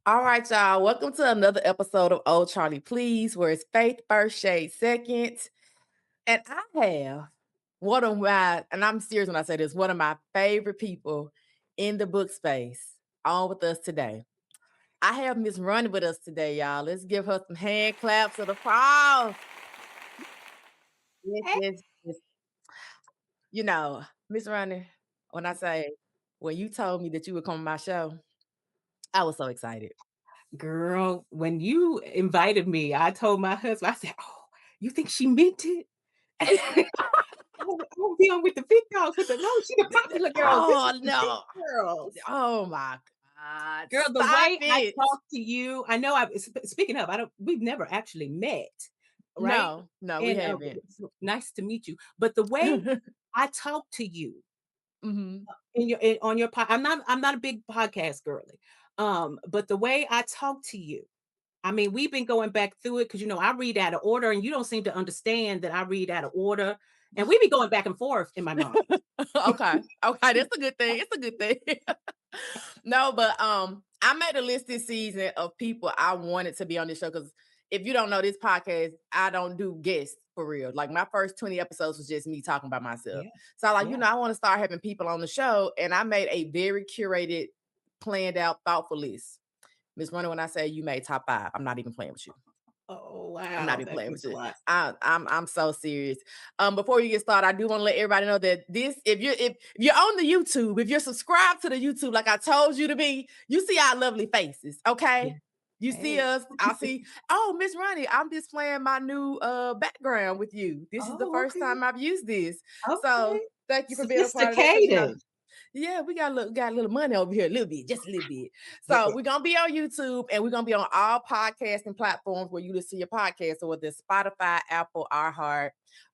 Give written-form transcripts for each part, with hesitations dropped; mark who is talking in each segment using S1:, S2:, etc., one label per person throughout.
S1: All right, y'all. Welcome to another episode of Old Charlee Please, where it's faith first, shade second. And I have one of my, and I'm serious when I say this, one of my favorite people in the book space on with us today. I have Miss Rony with us today, y'all. Let's give her some hand claps of applause. Yes,
S2: Hey,
S1: yes, yes. Miss Rony, when I say, when you told me that you would come on my show, I was so excited.
S2: girl, when you invited me, I told my husband, I said, "Oh, you think she meant it?" I won't be on with the big dogs with the no, she the popular girls. This is
S1: Oh,
S2: the big
S1: no.
S2: girls.
S1: Oh my God.
S2: Girl, the
S1: Stop
S2: way I
S1: it.
S2: talk to you, I know speaking of, I don't we've never actually met, right?
S1: No, no, we
S2: And
S1: haven't.
S2: so nice to meet you. But the way I talk to you
S1: Mhm.
S2: on your I'm not a big podcast girly. But the way I talk to you, I mean, we've been going back through it because I read out of order, and you don't seem to understand that I read out of order, and we be going back and forth in my mind.
S1: Okay, okay, that's a good thing, it's a good thing. No, but, I made a list this season of people I wanted to be on this show because if you don't know this podcast, I don't do guests for real. Like, my first 20 episodes was just me talking by myself.
S2: Yeah,
S1: So, like,
S2: yeah.
S1: I wanna start having people on the show, and I made a very curated, planned out, thoughtful list. Miss Runner, when I say you made top 5, I'm not even playing with you.
S2: Oh,
S1: I'm not
S2: wow,
S1: even
S2: that
S1: playing with
S2: means a
S1: you.
S2: lot.
S1: I'm so serious. Before you get started, I do want to let everybody know that this, if you're on the YouTube, if you're subscribed to the YouTube, like I told you to be, you see our lovely faces,
S2: Yeah.
S1: okay? You see
S2: Hey.
S1: us, I see, oh, Miss Ronnie, I'm displaying my new background with you. This is the
S2: Oh,
S1: first
S2: okay,
S1: time I've used this. So
S2: okay.
S1: thank you for being a part of that. Cause
S2: Sophisticated.
S1: yeah, we got a little money over here, a little bit, just a little bit.
S2: Little
S1: So
S2: bit.
S1: we're gonna be on YouTube and we're gonna be on all podcasting platforms where you listen to your podcast. So whether it's Spotify, Apple, iHeart,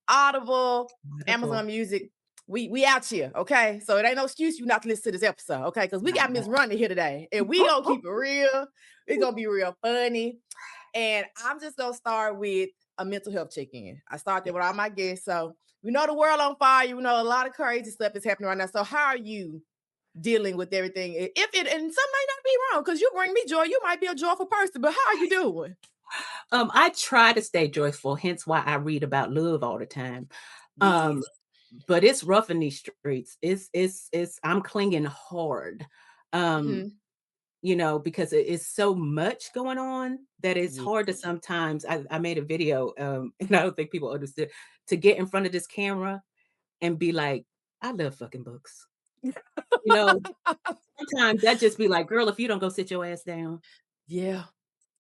S1: Audible,
S2: Wonderful.
S1: Amazon Music. We out here, okay? So it ain't no excuse you not to listen to this episode, okay? Because we got Miss Runny here today, and we gonna keep it real. It's gonna be real funny. And I'm just gonna start with a mental health check-in. I start there with all
S2: Yes.
S1: my guests. So we know the world on fire. You know a lot of crazy stuff is happening right now. So how are you dealing with everything? If it and some may not be wrong because you bring me joy. You might be a joyful person, but how are you doing?
S2: I try to stay joyful, hence why I read about love all the time. Um,
S1: Yes.
S2: but it's rough in these streets. It's I'm clinging hard. Um,
S1: Mhm.
S2: because it's so much going on that it's
S1: Yeah.
S2: hard to sometimes I made a video, and I don't think people understood to get in front of this camera and be like, I love fucking books. You know, sometimes that just be like, girl, if you don't go sit your ass down.
S1: Yeah.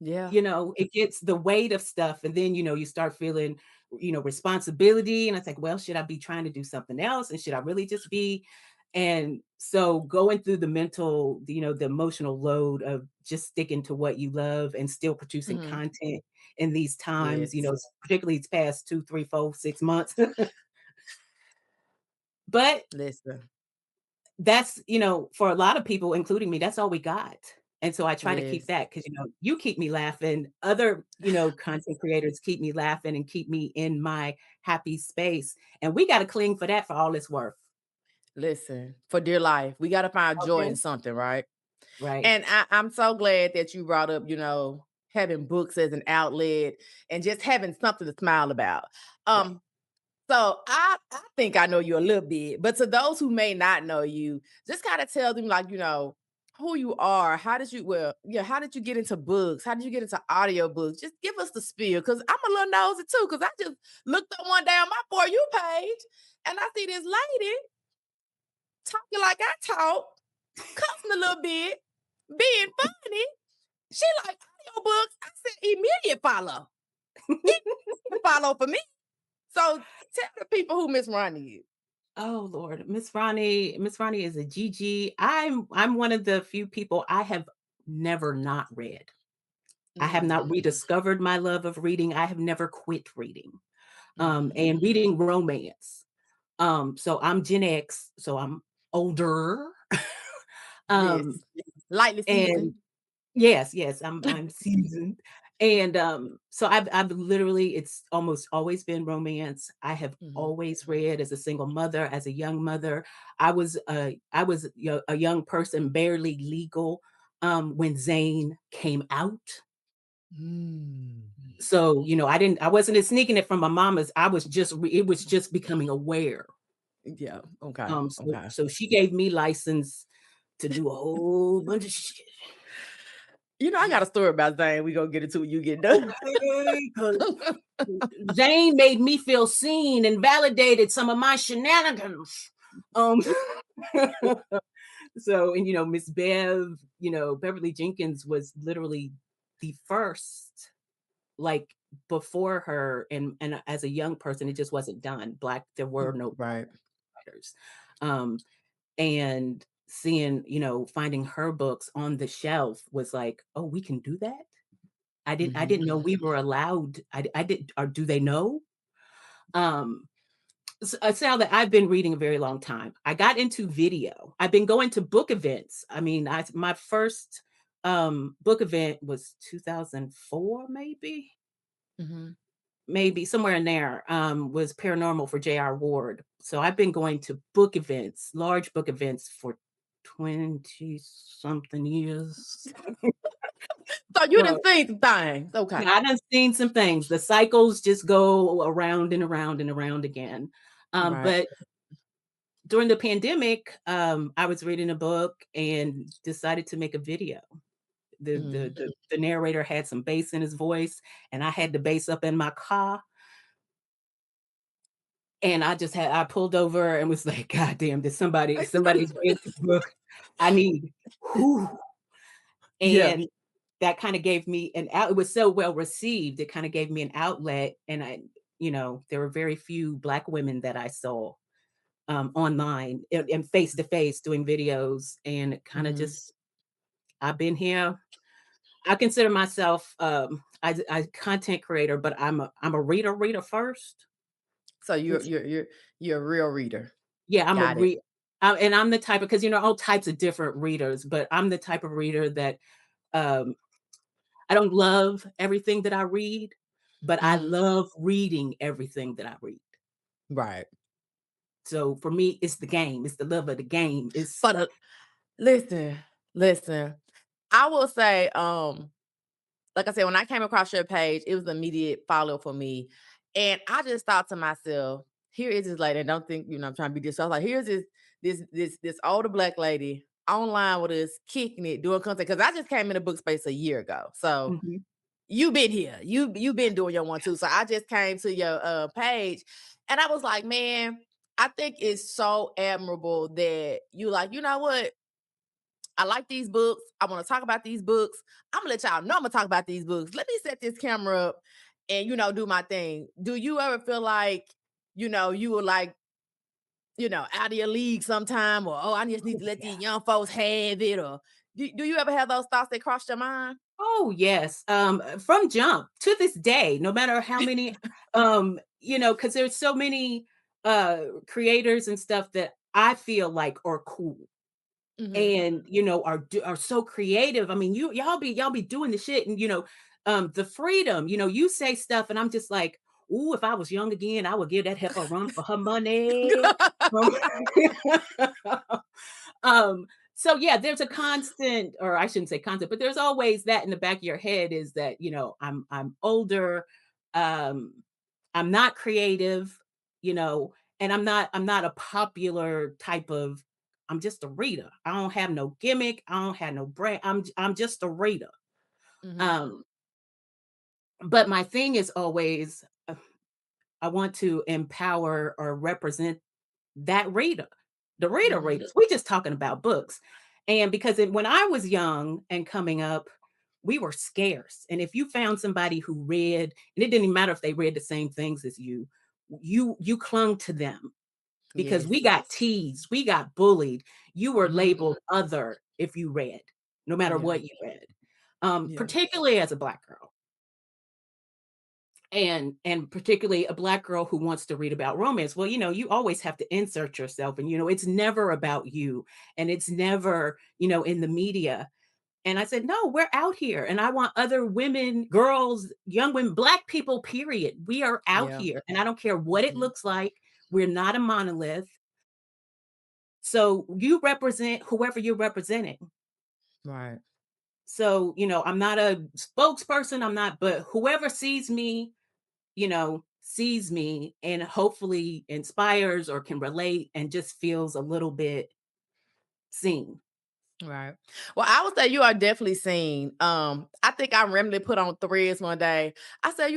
S1: Yeah.
S2: It gets the weight of stuff, and then, you start feeling, responsibility, and it's like, well, should I be trying to do something else, and should I really just be and so going through the emotional load of just sticking to what you love and still producing
S1: Mhm.
S2: content in these times,
S1: Yes.
S2: particularly these past 2, 3, 4, 6 months. But
S1: Listen.
S2: that's, for a lot of people, including me, that's all we got. And so I try to keep
S1: Yes.
S2: that because, you keep me laughing. Other, content creators keep me laughing and keep me in my happy space. And we got to cling for that for all it's worth.
S1: Listen. For dear life, we got to find joy in
S2: Okay.
S1: something, right?
S2: Right.
S1: And I'm so glad that you brought up, having books as an outlet and just having something to smile about.
S2: Right.
S1: Um, so I think I know you a little bit, but to those who may not know you, just kind of tell them like, who you are. How did you get into books? How did you get into audiobooks? Just give us the spiel because I'm a little nosy too, because I just looked up one day on my For You page and I see this lady talking like I talk, cussing a little bit, being funny. She like audiobooks. I said immediate follow. Immediate follow for me. So tell the people who Miss Ronnie is.
S2: Oh Lord, Miss Ronnie is a Gigi. I'm one of the few people I have never not read. I have not
S1: Mm,
S2: rediscovered my love of reading. I have never quit reading.
S1: mhm.
S2: And reading romance. So I'm Gen X, so I'm older.
S1: Yes.
S2: Um,
S1: Lightly
S2: and
S1: seasoned.
S2: yes, yes, I'm seasoned. And so I've literally it's almost always been romance. I have
S1: Mhm.
S2: always read as a single mother, as a young mother. I was a young person, barely legal. when Zane came out.
S1: Mm.
S2: So, I wasn't sneaking it from my mama's. I was just it was just becoming aware.
S1: Yeah, okay,
S2: So
S1: okay.
S2: so she gave me license to do a whole bunch of shit.
S1: I got a story about Zane, we gonna get into when you get done.
S2: Okay, 'cause Zane made me feel seen and validated some of my shenanigans. Um, and Miss Beverly Jenkins was literally the first, like, before her, and as a young person, it just wasn't done. There were no
S1: Right.
S2: writers. Um, and finding her books on the shelf was like, oh, we can do that. I didn't
S1: Mhm.
S2: know we were allowed. I did, or do they know? Um, Sal, that I've been reading a very long time. I got into video. I've been going to book events. I mean, my first book event was 2004,
S1: Mhm.
S2: maybe somewhere in there, was Paranormal for J.R. Ward. So I've been going to book events, large book events, for 20 something years.
S1: So you
S2: Well,
S1: done seen some things, okay.
S2: yeah, I done seen some things. The cycles just go around and around and around again.
S1: Right.
S2: But during the pandemic, I was reading a book and decided to make a video. The, the
S1: Mhm.
S2: the the narrator had some bass in his voice, and I had the bass up in my car. And I pulled over and was like, "God damn, did somebody's read this book. I need whew."
S1: Yeah.
S2: And that kinda gave me an out. It was so well received, it kinda gave me an outlet, and there were very few Black women that I saw, online and face to face doing videos, and it kinda
S1: Mhm.
S2: just I've been here. I consider myself, I content creator, but I'm a reader first.
S1: So you're a real reader.
S2: Yeah, I'm a
S1: Got it.
S2: re and I'm the type of, because all types of different readers, but I'm the type of reader that, um, I don't love everything that I read, but I
S1: Mhm.
S2: love reading everything that I read.
S1: Right.
S2: So for me, it's the game, it's the love of the game, it's
S1: For the listen, listen. I will say, like I said, when I came across your page, it was an immediate follow for me. And I just thought to myself, here is this lady, and don't think, I'm trying to be this. I was like, here's this older Black lady online with us, kicking it, doing content. Cause I just came in the book space a year ago. So
S2: mhm.
S1: you been here. You been doing your one too. So I just came to your page and I was like, man, I think it's so admirable that you like, you know what? I like these books. I want to talk about these books. I'm gonna let y'all know I'm gonna talk about these books. Let me set this camera up and do my thing. Do you ever feel like, you were like, out of your league sometime, or I just need
S2: Oh,
S1: to let
S2: yeah.
S1: these young folks have it, or do you ever have those thoughts that cross your mind?
S2: Oh, yes, from jump to this day, no matter how many, because there's so many, creators and stuff that I feel like are cool.
S1: Hmm.
S2: And are so creative. I mean, y'all be doing the shit, and the freedom. You say stuff, and I'm just like, ooh, if I was young again, I would give that heifer a run for her money. Um, um, so yeah, there's a constant, or I shouldn't say constant, but there's always that in the back of your head, is that I'm older, um, I'm not creative, you know, and I'm not a popular type of. I'm just a reader. I don't have no gimmick. I don't have no brand. I'm just a reader.
S1: Hmm.
S2: Um, but my thing is always, I want to empower or represent that reader, the
S1: Hmm.
S2: readers. We're just talking about books. And because when I was young and coming up, we were scarce. And if you found somebody who read, and it didn't even matter if they read the same things as you clung to them, because we
S1: Yes.
S2: got teased, we got bullied. You were
S1: Hmm.
S2: labeled other if you read, no matter
S1: Yeah.
S2: what you read.
S1: Yeah.
S2: Particularly as a Black girl. And particularly a Black girl who wants to read about romance. Well, you always have to insert yourself, and it's never about you, and it's never, in the media. And I said, "No, we're out here, and I want other women, girls, young women, Black people, period. We are out
S1: Yeah.
S2: here, and I don't care what it
S1: Mhm.
S2: looks like. We're not a monolith. So you represent whoever you're representing."
S1: Right.
S2: So, I'm not a spokesperson, I'm not, but whoever sees me, sees me and hopefully inspires or can relate and just feels a little bit seen.
S1: Right. Well, I would say you are definitely seen. I think I randomly put on threads one day. I said,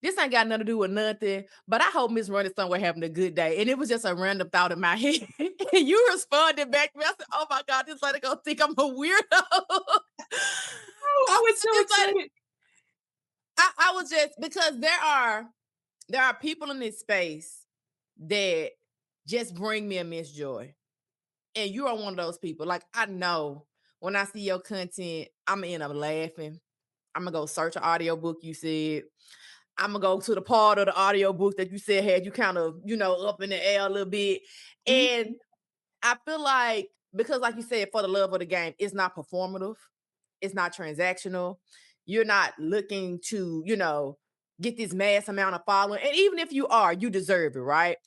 S1: this ain't got nothing to do with nothing, but I hope Miss Run is somewhere having a good day. And it was just a random thought in my head. And you responded back to me. I said, oh my God, this lady gonna think I'm a weirdo.
S2: Oh, I was so
S1: This lady,
S2: excited.
S1: I was just because there are people in this space that just bring me immense joy. And you are one of those people. Like, I know when I see your content, Imma end up laughing. Imma go search an audiobook you said. Imma go to the part of the audiobook that you said had you kind of, up in the air a little bit.
S2: Mhm.
S1: And I feel like because like you said, for the love of the game, it's not performative, it's not transactional. You're not looking to, get this mass amount of following. And even if you are, you deserve it, right?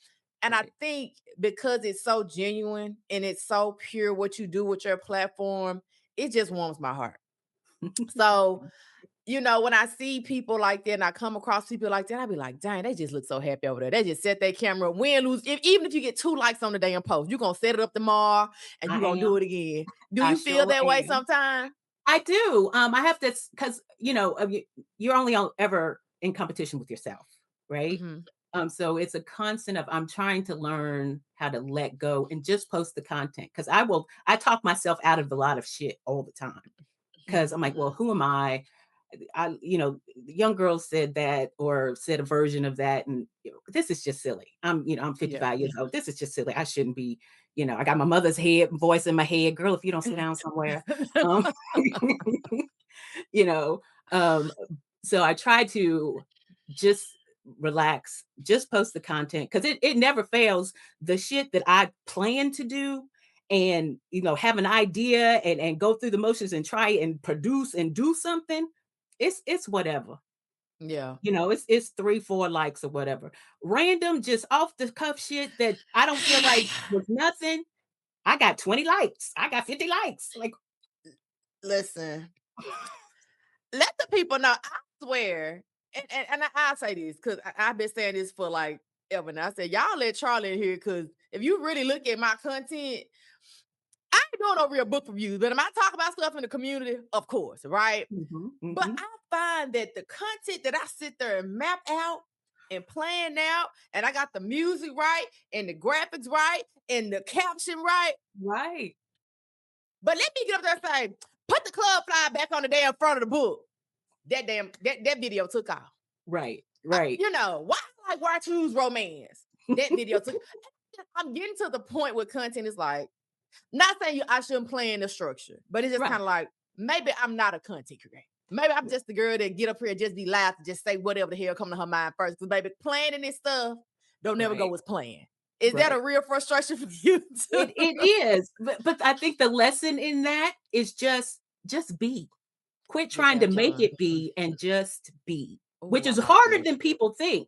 S1: And I
S2: Right.
S1: think because it's so genuine and it's so pure what you do with your platform, it just warms my heart. So when I see people like that and I come across people like that, I be like, dang, they just look so happy over there. They just set their camera, win, lose. Even if you get 2 likes on the damn post, you're going to set it up tomorrow and you're
S2: I
S1: going to do
S2: am.
S1: it again. Do
S2: I
S1: you feel
S2: sure
S1: that way
S2: am.
S1: sometimes?
S2: I do. I have this because you're only ever in competition with yourself, right?
S1: Hmm.
S2: So it's a constant of I'm trying to learn how to let go and just post the content because I talk myself out of a lot of shit all the time because I'm like, well, who am I? The young girl said that or said a version of that, and this is just silly. I'm
S1: Yeah.
S2: 55 years old. This is just silly. I shouldn't be. I got my mother's head voice in my head. Girl, if you don't sit down somewhere, um, you know. Um, so I try to just relax, just post the content because it never fails. The shit that I plan to do and have an idea and go through the motions and try and produce and do something, it's whatever.
S1: Yeah.
S2: It's 3, 4 likes or whatever. Random, just off the cuff shit that I don't feel like was nothing. I got 20 likes. I got 50 likes. Like,
S1: Listen, let the people know. I swear, I'll say this because I've been saying this for like ever now. I said, y'all let Charlie in here because if you really look at my content, I ain't doing no real book reviews, but am I talking about stuff in the community? Of course, right?
S2: mhm,
S1: But
S2: mhm,
S1: I find that the content that I sit there and map out and plan out, and I got the music right, and the graphics right, and the caption right.
S2: right,
S1: But let me get up there and say, put the club fly back on the damn front of the book. That video took off.
S2: right, right,
S1: Why why choose romance? That video took. I'm getting to the point where content is like, not saying I shouldn't plan the structure, but it's just
S2: right,
S1: kind of like maybe I'm not a content creator. Maybe I'm
S2: right,
S1: just the girl that get up here and just be loud to just say whatever the hell come to her mind first. Because baby, planning this stuff don't never go
S2: right,
S1: as planned. Is that a
S2: right.
S1: real frustration for you too?
S2: It is, but I think the lesson in that is just be. Quit
S1: Get
S2: trying to
S1: that
S2: make
S1: done.
S2: it be and just be, which
S1: Oh, I
S2: is
S1: like
S2: harder
S1: that.
S2: than people think.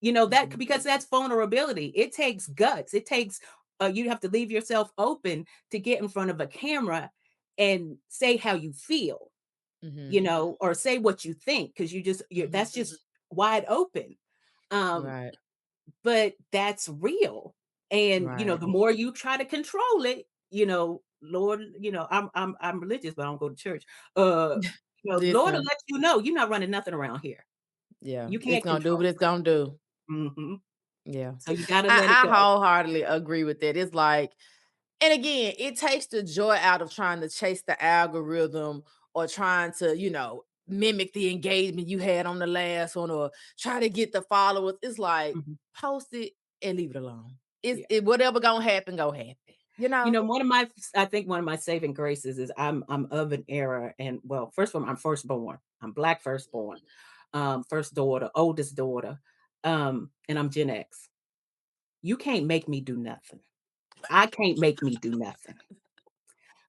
S2: That
S1: Mhm.
S2: because that's vulnerability. It takes guts. It takes you have to leave yourself open to get in front of a camera and say how you feel,
S1: Mhm.
S2: or say what you think because you're
S1: Mhm.
S2: that's just wide open. Um,
S1: Right.
S2: but that's real. And
S1: Right.
S2: the more you try to control it, Lord, I'm religious, but I don't go to church. Uh, Lord will
S1: Listen,
S2: let you know you're not running nothing around here.
S1: yeah,
S2: You
S1: it's
S2: can't
S1: gonna do
S2: control
S1: what it's gonna do.
S2: it.
S1: Yeah.
S2: So you gotta let it
S1: I
S2: go.
S1: wholeheartedly agree with that. It's like, and again, it takes the joy out of trying to chase the algorithm or trying to, mimic the engagement you had on the last one or try to get the followers. It's like
S2: Mhm.
S1: post it and leave it alone. It's
S2: Yeah.
S1: whatever gonna happen, go happen. You know?
S2: I think one of my saving graces is I'm of an era, and well, first of all, I'm firstborn. I'm Black firstborn, first daughter, oldest daughter, and I'm Gen X. You can't make me do nothing. I can't make me do nothing.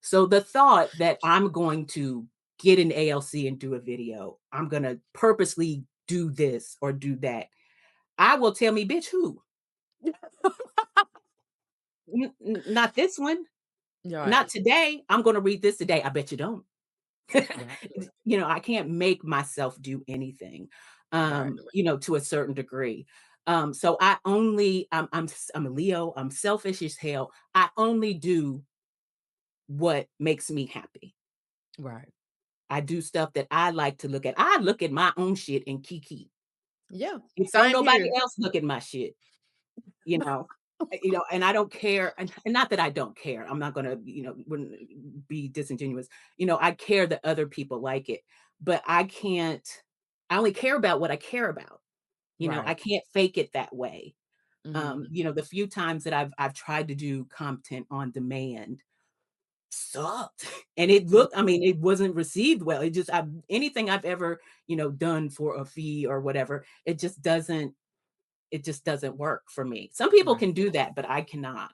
S2: So the thought that I'm going to get an ALC and do a video, I'm gonna purposely do this or do that. I will tell me, bitch, who? Not this one.
S1: Right.
S2: Not today. I'm gonna read this today. I bet you don't.
S1: Right.
S2: I can't make myself do anything,
S1: Right.
S2: to a certain degree. So I'm a Leo, I'm selfish as hell. I only do what makes me happy.
S1: Right.
S2: I do stuff that I like to look at. I look at my own shit and kiki.
S1: Yeah.
S2: If don't
S1: Same
S2: nobody
S1: here.
S2: else look at my shit, you know, and I don't care, and not that I don't care. I'm not gonna, wouldn't be disingenuous. I care that other people like it, but I can't. I only care about what I care about. I
S1: Right.
S2: can't fake it that way.
S1: Mhm.
S2: The few times that I've tried to do content on demand sucked. And I mean, it wasn't received well. It just anything I've ever, done for a fee or whatever, it just doesn't work for me. Some people
S1: Right.
S2: can do that, but I cannot.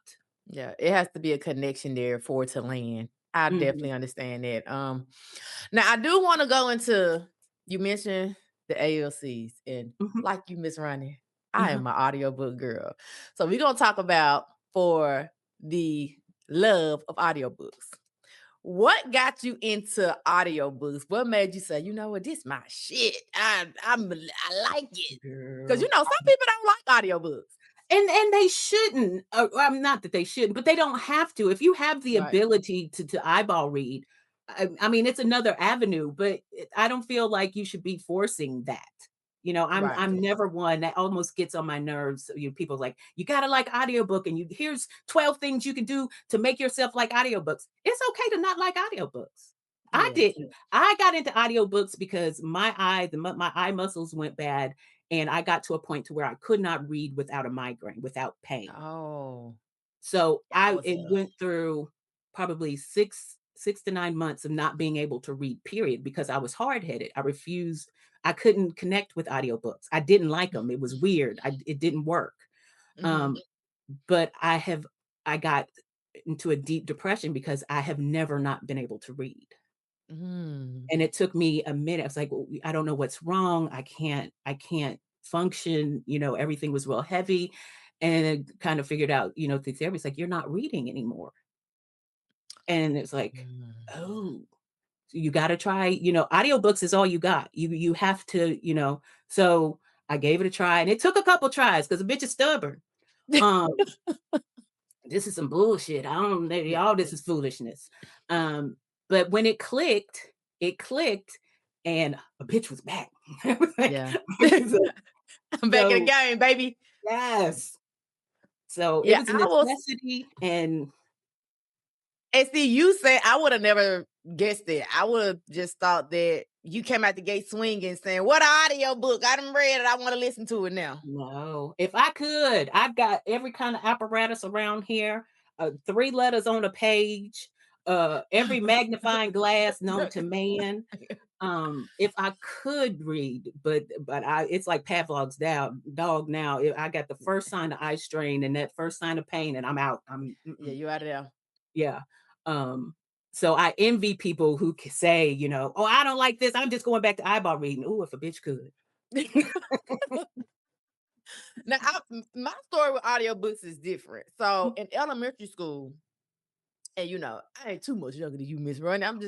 S1: Yeah, it has to be a connection there for it to land. I
S2: Mhm,
S1: definitely understand that. Now I do want to go into you mentioned the ALCs and
S2: mhm,
S1: like you, Miss Ronnie, I
S2: uh-huh,
S1: am an audiobook girl. So we're gonna talk about for the love of audiobooks. What got you into audiobooks? What made you say, you know what, this my shit. I like it. Because
S2: girl.
S1: some people don't like audiobooks.
S2: And they shouldn't, not that they shouldn't, but they don't have to. If you have the
S1: Right.
S2: ability to eyeball read, I mean, it's another avenue, but I don't feel like you should be forcing that.
S1: Right.
S2: I'm never one that almost gets on my nerves. People like, you gotta like audiobook, and here's 12 things you can do to make yourself like audiobooks. It's okay to not like audiobooks. I
S1: Yeah.
S2: didn't. I got into audiobooks because my eye muscles went bad, and I got to a point to where I could not read without a migraine, without pain.
S1: Oh,
S2: So
S1: that was
S2: it
S1: tough.
S2: went through probably 6 to 9 months of not being able to read, period, because I was hard-headed. I couldn't connect with audiobooks. I didn't like them. It was weird. It didn't work.
S1: Mhm.
S2: Um, but I got into a deep depression because I have never not been able to read.
S1: Mm.
S2: And it took me a minute. I was like, "Well, I don't know what's wrong. I can't function." Everything was real heavy. And I kind of figured out, through therapy, it's like, you're not reading anymore. And it's like,
S1: Mm.
S2: oh, so you gotta try, audiobooks is all you got. You have to, so I gave it a try, and it took a couple tries because the bitch is stubborn. Um, this is some bullshit. I don't
S1: Yeah,
S2: all this is foolishness. Um, but when it clicked, and a bitch was back. I was like,
S1: yeah.
S2: so
S1: I'm back in the
S2: so,
S1: game, baby.
S2: yes. So it
S1: Yeah,
S2: was a
S1: I was
S2: necessity, and
S1: and see, you said I would have never guessed it. I would have just thought that you came out the gate swinging saying, "What a audio book. I done read it. I wanna listen to it now."
S2: no, if I could, I've got every kind of apparatus around here, 3 letters on a page, every magnifying glass known to man. If I could read, but it's like Pavlov's dog now. If I got the first sign of eye strain and that first sign of pain, and I'm out.
S1: Yeah, you out of there.
S2: Yeah. Um, so I envy people who can say, "Oh, I don't like this. I'm just going back to eyeball reading." Oh, if a bitch could.
S1: Now, my story with audiobooks is different. So in elementary school, and I ain't too much younger than you, Miss Ronnie. I'm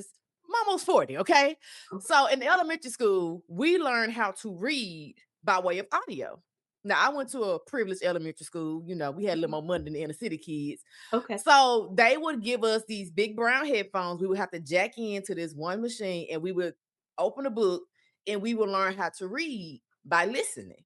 S1: almost 40, okay? So in elementary school, we learned how to read by way of audio. Now, I went to a privileged elementary school. We had a little more money than the inner city kids.
S2: Okay.
S1: So they would give us these big brown headphones. We would have to jack into this one machine and we would open a book and we would learn how to read by listening.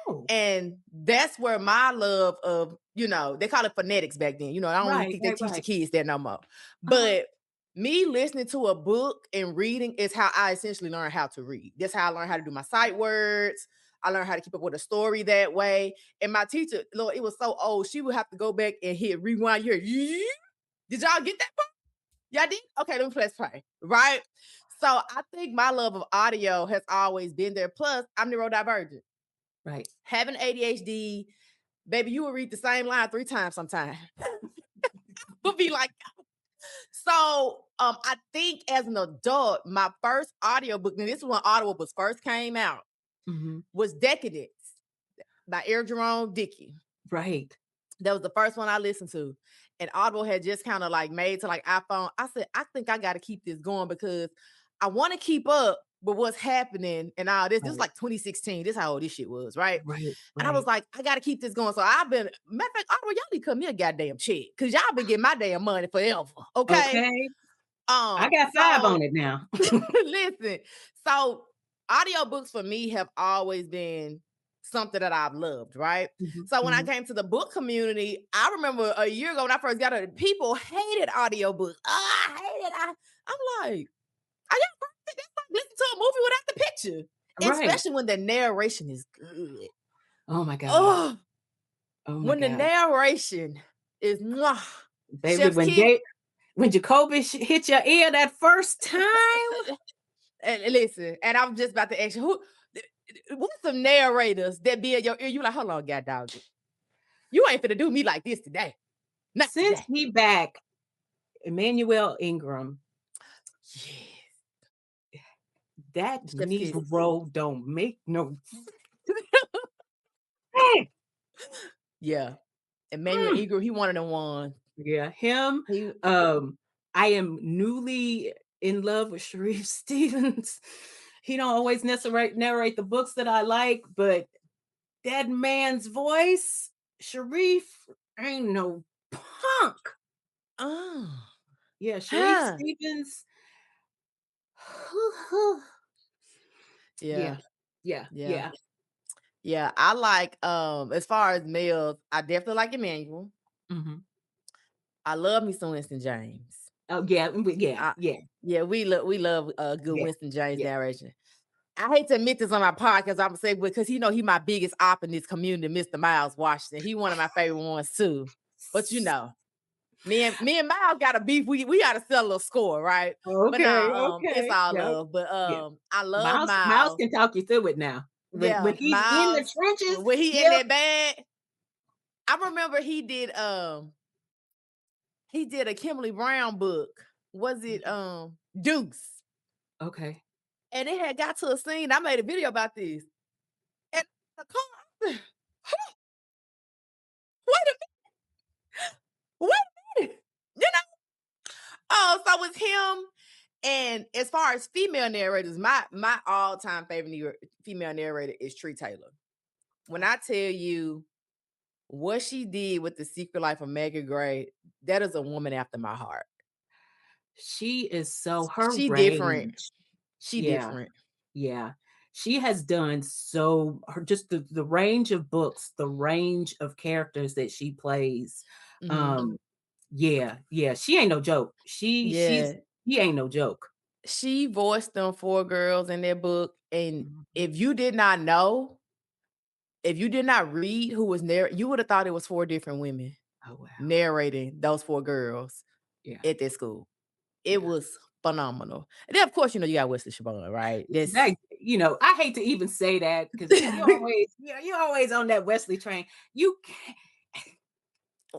S2: Oh,
S1: And that's where my love of, they call it phonetics back then. I don't even
S2: right,
S1: think they
S2: right,
S1: teach the
S2: right.
S1: kids that no more.
S2: Uh-huh.
S1: But me listening to a book and reading is how I essentially learned how to read. That's how I learned how to do my sight words. I learned how to keep up with a story that way. And my teacher, Lord, it was so old, she would have to go back and hit rewind. Did y'all get that part? Y'all did? Okay, let me press play. Right? So I think my love of audio has always been there. Plus, I'm neurodivergent.
S2: Right.
S1: Having ADHD, baby, you will read the same line 3 times sometime. Would be like I think as an adult, my first audiobook, and this is when audiobooks first came out,
S2: Mhm.
S1: was Decadence by Air Jerome Dickey.
S2: Right.
S1: That was the first one I listened to. And Audible had just kind of like made to like iPhone. I said, I think I got to keep this going because I want to keep up with what's happening and all this. This was
S2: Right,
S1: like 2016. This how old this shit was, right?
S2: right,
S1: And I was
S2: right.
S1: like, I gotta keep this going. So I've been, matter of fact, y'all need to cut me a goddamn check. Cause y'all been getting my damn money forever. Okay.
S2: Okay. I got 5
S1: So
S2: on it now.
S1: listen, so audiobooks for me have always been something that I've loved, right?
S2: Mhm,
S1: So when I
S2: mhm.
S1: came to the book community, I remember a year ago when I first got it, people hated audiobooks. I hate it. I'm like, are y'all crazy? That's like listening to a movie without the picture.
S2: Right.
S1: Especially when the narration is good.
S2: Oh my god.
S1: Oh,
S2: Oh my
S1: when the
S2: god.
S1: narration is mwah,
S2: Baby,
S1: chef's kiss.
S2: when Jacoby hit your ear that first time.
S1: And listen, and I'm just about to ask you, what's some narrators that be in your ear? You like, hold on, god dog. You ain't finna do me like this today. Not
S2: Since
S1: today.
S2: he back, Emmanuel Ingram,
S1: Yeah.
S2: that
S1: Chef's kiss.
S2: Negro don't make no
S1: Yeah. Emmanuel
S2: mm.
S1: Ingram, he one of them ones.
S2: Yeah, him.
S1: He
S2: Um, I am newly in love with Sharif Stevens. He don't always necessarily narrate the books that I like, but that man's voice, Sharif ain't no punk.
S1: oh.
S2: Yeah, Sharif
S1: Huh.
S2: Stevens.
S1: Yeah.
S2: Yeah, yeah,
S1: Yeah.
S2: yeah.
S1: Yeah. I like as far as males, I definitely like Emmanuel.
S2: Mhm.
S1: I love me some Winston James.
S2: Oh, yeah, yeah,
S1: I,
S2: yeah,
S1: yeah, we love good
S2: yeah,
S1: Winston James
S2: yeah.
S1: narration. I hate to admit this on my podcast. I'm gonna say because he my biggest op in this community, Mr. Miles Washington. He one of my favorite ones too. But me and Miles got a beef. We gotta settle a little score, right? But
S2: Okay,
S1: nah, it's
S2: okay,
S1: all
S2: yep,
S1: love. But
S2: yeah.
S1: I love
S2: Miles
S1: Miles.
S2: can talk you through it now. When
S1: Yeah,
S2: he's in the
S1: Miles.
S2: trenches,
S1: When he in
S2: yep.
S1: that bag, I remember he did a Kimberly Brown book. Was it
S2: Mhm.
S1: Deuce?
S2: Okay.
S1: And it had got to a scene. I made a video about this. And the car, I said, wait a wait a minute. You know? Oh, so it's him. And as far as female narrators, my all-time favorite female narrator is Tree Taylor. When I tell you what she did with The Secret Life of Megan Gray, that is a woman after my heart.
S2: She is so her
S1: She different.
S2: range.
S1: She
S2: Yeah,
S1: different.
S2: yeah. She has done so her just the range of books, the range of characters that she plays.
S1: Mhm.
S2: Um, yeah, yeah, she ain't no joke.
S1: Yeah.
S2: She ain't no joke.
S1: She voiced them 4 girls in that book, and
S2: Mhm.
S1: if you did not know, if you did not read who was you would have thought it was 4 different women
S2: Oh, wow.
S1: narrating those 4 girls
S2: Yeah,
S1: at that school. It
S2: yeah.
S1: was phenomenal. And then, of course, you got Wesley Siobhan, right? That's
S2: That I hate to even say that because you're always on that Wesley train. You can't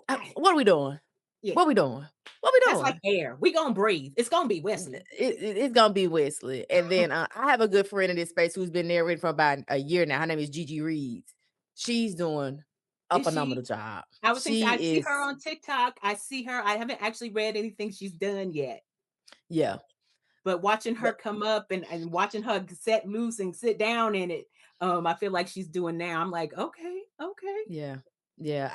S2: I
S1: what are we doing?
S2: yeah,
S1: What we doing? What we
S2: that's like
S1: doing?
S2: air. We gonna breathe. It's gonna be Wesley.
S1: It's gonna be Wesley. And then I have a good friend in this space who's been narrating for about a year now. Her name is Gigi Reeds. She's doing a
S2: Is she?
S1: phenomenal job.
S2: I was thinking I
S1: She
S2: see
S1: is,
S2: her on TikTok. I see her. I haven't actually read anything she's done yet,
S1: yeah.
S2: but watching her
S1: But
S2: come up and watching her set loose and sit down in it, I feel like she's doing now. I'm like, okay, okay.
S1: yeah. Yeah.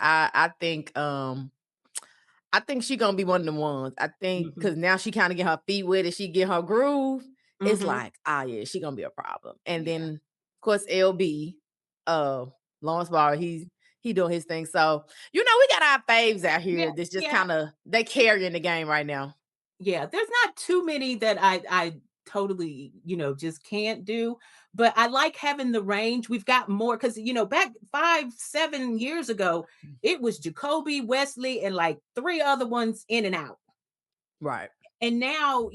S1: I think she gonna be one of the ones. I think
S2: Mhm,
S1: because now she kind of get her feet wet and she get her groove. It's
S2: mhm.
S1: like, ah, yeah, she gonna be a problem. And
S2: Yeah,
S1: then, of course, LB, uh, Lawrence Barr, he doing his thing. So we got our faves out
S2: yeah,
S1: here. That's just
S2: yeah.
S1: kind of they carrying the game right now.
S2: Yeah, there's not too many that I totally, just can't do, but I like having the range. We've got more because back 5, 7 years ago, it was Jacoby, Wesley, and like 3 other ones in and out.
S1: Right.
S2: And now,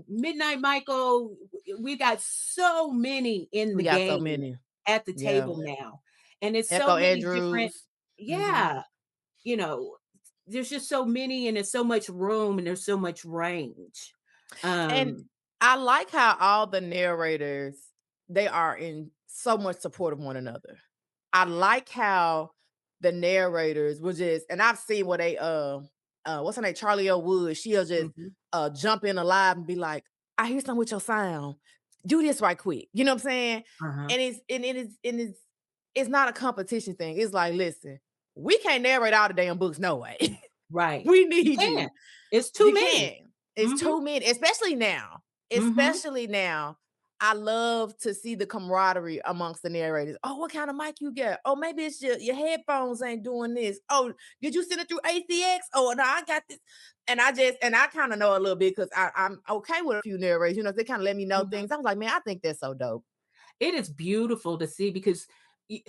S2: Midnight Michael, we got so many in
S1: We
S2: the
S1: got so
S2: game
S1: many.
S2: at the
S1: Yeah.
S2: table now. And it's so
S1: Echo
S2: many different
S1: Andrews. Hmm.
S2: yeah, you know, there's just so many and there's so much room and there's so much range.
S1: And
S2: Um,
S1: I like how all the narrators they are in so much support of one another. I like how the narrators will just, and I've seen where they what's her name, Charlie O. Wood, she'll just
S2: mhm,
S1: jump in alive and be like, I hear something with your sound. Do this right quick. You know what I'm saying?
S2: Uh-huh.
S1: And it's not a competition thing. It's like, listen, we can't narrate all the damn books, no way.
S2: Right.
S1: We
S2: You
S1: need you.
S2: can. It's too
S1: You
S2: many.
S1: can. It's
S2: Mhm.
S1: too many, especially now.
S2: Mhm.
S1: Especially now. I love to see the camaraderie amongst the narrators. Oh, what kind of mic you get? Oh, maybe it's your headphones ain't doing this. Oh, did you send it through ACX? Oh, no, I got this. And I kind of know a little bit because I'm okay with a few narrators. They kind of let me know
S2: Mhm.
S1: things. I was like, man, I think that's so dope.
S2: It is beautiful to see because y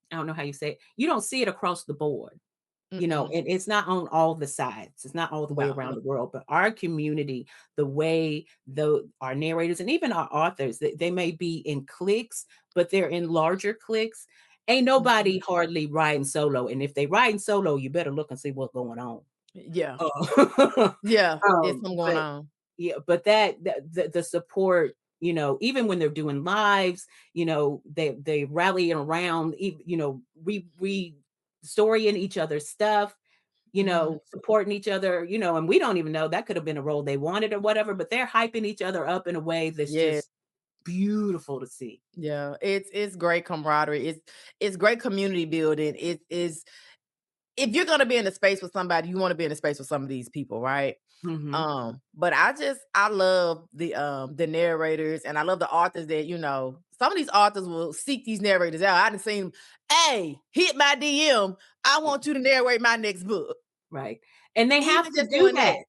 S2: I don't know how you say it. You don't see it across the board.
S1: Mm-mm.
S2: And it's not on all the sides. It's not all the way
S1: No.
S2: around the world, but our community, the way our narrators and even our authors, they may be in cliques, but they're in larger cliques. Ain't nobody
S1: Mhm.
S2: hardly riding solo. And if they riding solo, you better look and see what's going on.
S1: Yeah.
S2: Uh,
S1: Yeah. It's something going
S2: but
S1: on.
S2: yeah, but the support, even when they're doing lives, they rally around, we story in each other's stuff,
S1: Mhm.
S2: supporting each other, and we don't even know that could have been a role they wanted or whatever, but they're hyping each other up in a way that's
S1: Yeah.
S2: just beautiful to see.
S1: Yeah, it's great camaraderie. It's great community building. It is if you're gonna be in a space with somebody, you want to be in a space with some of these people, right?
S2: Mhm.
S1: But I love the narrators and I love the authors that, some of these authors will seek these narrators out. I done seen, hey, hit my DM. I
S2: Yeah,
S1: want you to narrate my next book.
S2: right. And they have
S1: Even
S2: to
S1: just
S2: do
S1: doing
S2: that.
S1: that.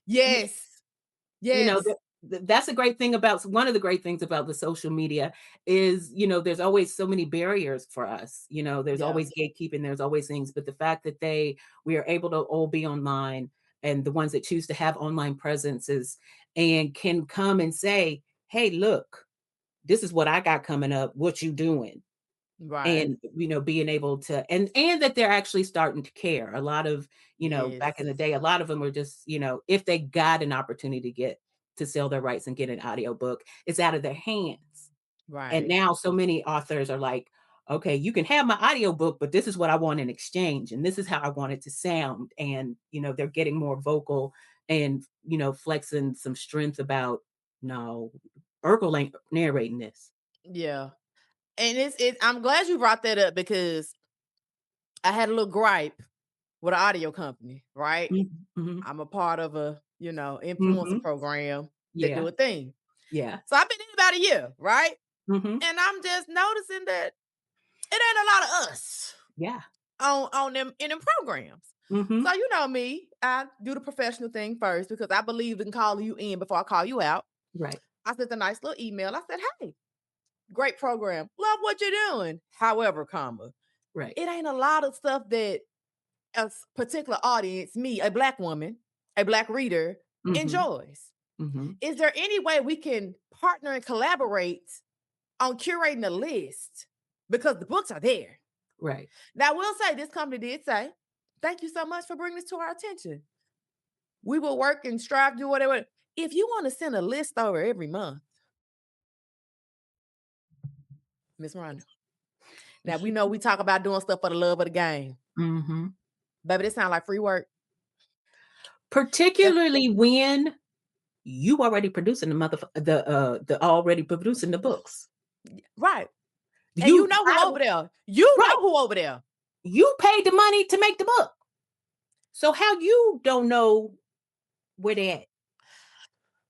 S1: Yes. Yes.
S2: That's a great thing about one of the great things about the social media is, there's always so many barriers for us. There's
S1: Yeah.
S2: always gatekeeping, there's always things, but the fact that we are able to all be online and the ones that choose to have online presences and can come and say, "Hey, look, this is what I got coming up. What you doing?"
S1: Right.
S2: And, being able to and that they're actually starting to care. A lot of,
S1: Yes.
S2: back in the day, a lot of them were just, if they got an opportunity to sell their rights and get an audiobook, it's out of their hands. And
S1: Right.
S2: now so many authors are like, "Okay, you can have my audiobook, but this is what I want in exchange, and this is how I want it to sound." And, they're getting more vocal and, flexing some strength about, "No, Urkel ain't narrating this."
S1: Yeah. And I'm glad you brought that up because I had a little gripe with an audio company, right?
S2: Mhm, mhm,
S1: I'm a part of a, influencer
S2: mhm.
S1: program that do
S2: Yeah,
S1: a thing.
S2: yeah.
S1: So I've been in about a year, right?
S2: Mhm.
S1: And I'm just noticing that it ain't a lot of us
S2: Yeah.
S1: on them in them programs.
S2: Mhm.
S1: So you know me, I do the professional thing first because I believe in calling you in before I call you out.
S2: Right,
S1: I sent a nice little email. I said, hey, great program. Love what you're doing. However, comma,
S2: right.
S1: it ain't a lot of stuff that particular audience, me, a black woman, a black reader,
S2: Mhm,
S1: enjoys.
S2: mhm.
S1: Is there any way we can partner and collaborate on curating a list? Because the books are there.
S2: Right.
S1: Now, I will say this company did say, thank you so much for bringing this to our attention. We will work and strive to do whatever. If you want to send a list over every month, Miss Rhonda. Now we know we talk about doing stuff for the love of the game.
S2: Mhm.
S1: Baby, this sound like free work. That's
S2: Particularly when you already producing the already producing the books.
S1: right. And you
S2: You
S1: know who
S2: I
S1: over there. You
S2: Right.
S1: know who over there.
S2: You paid the money to make the book. So how you don't know where they at?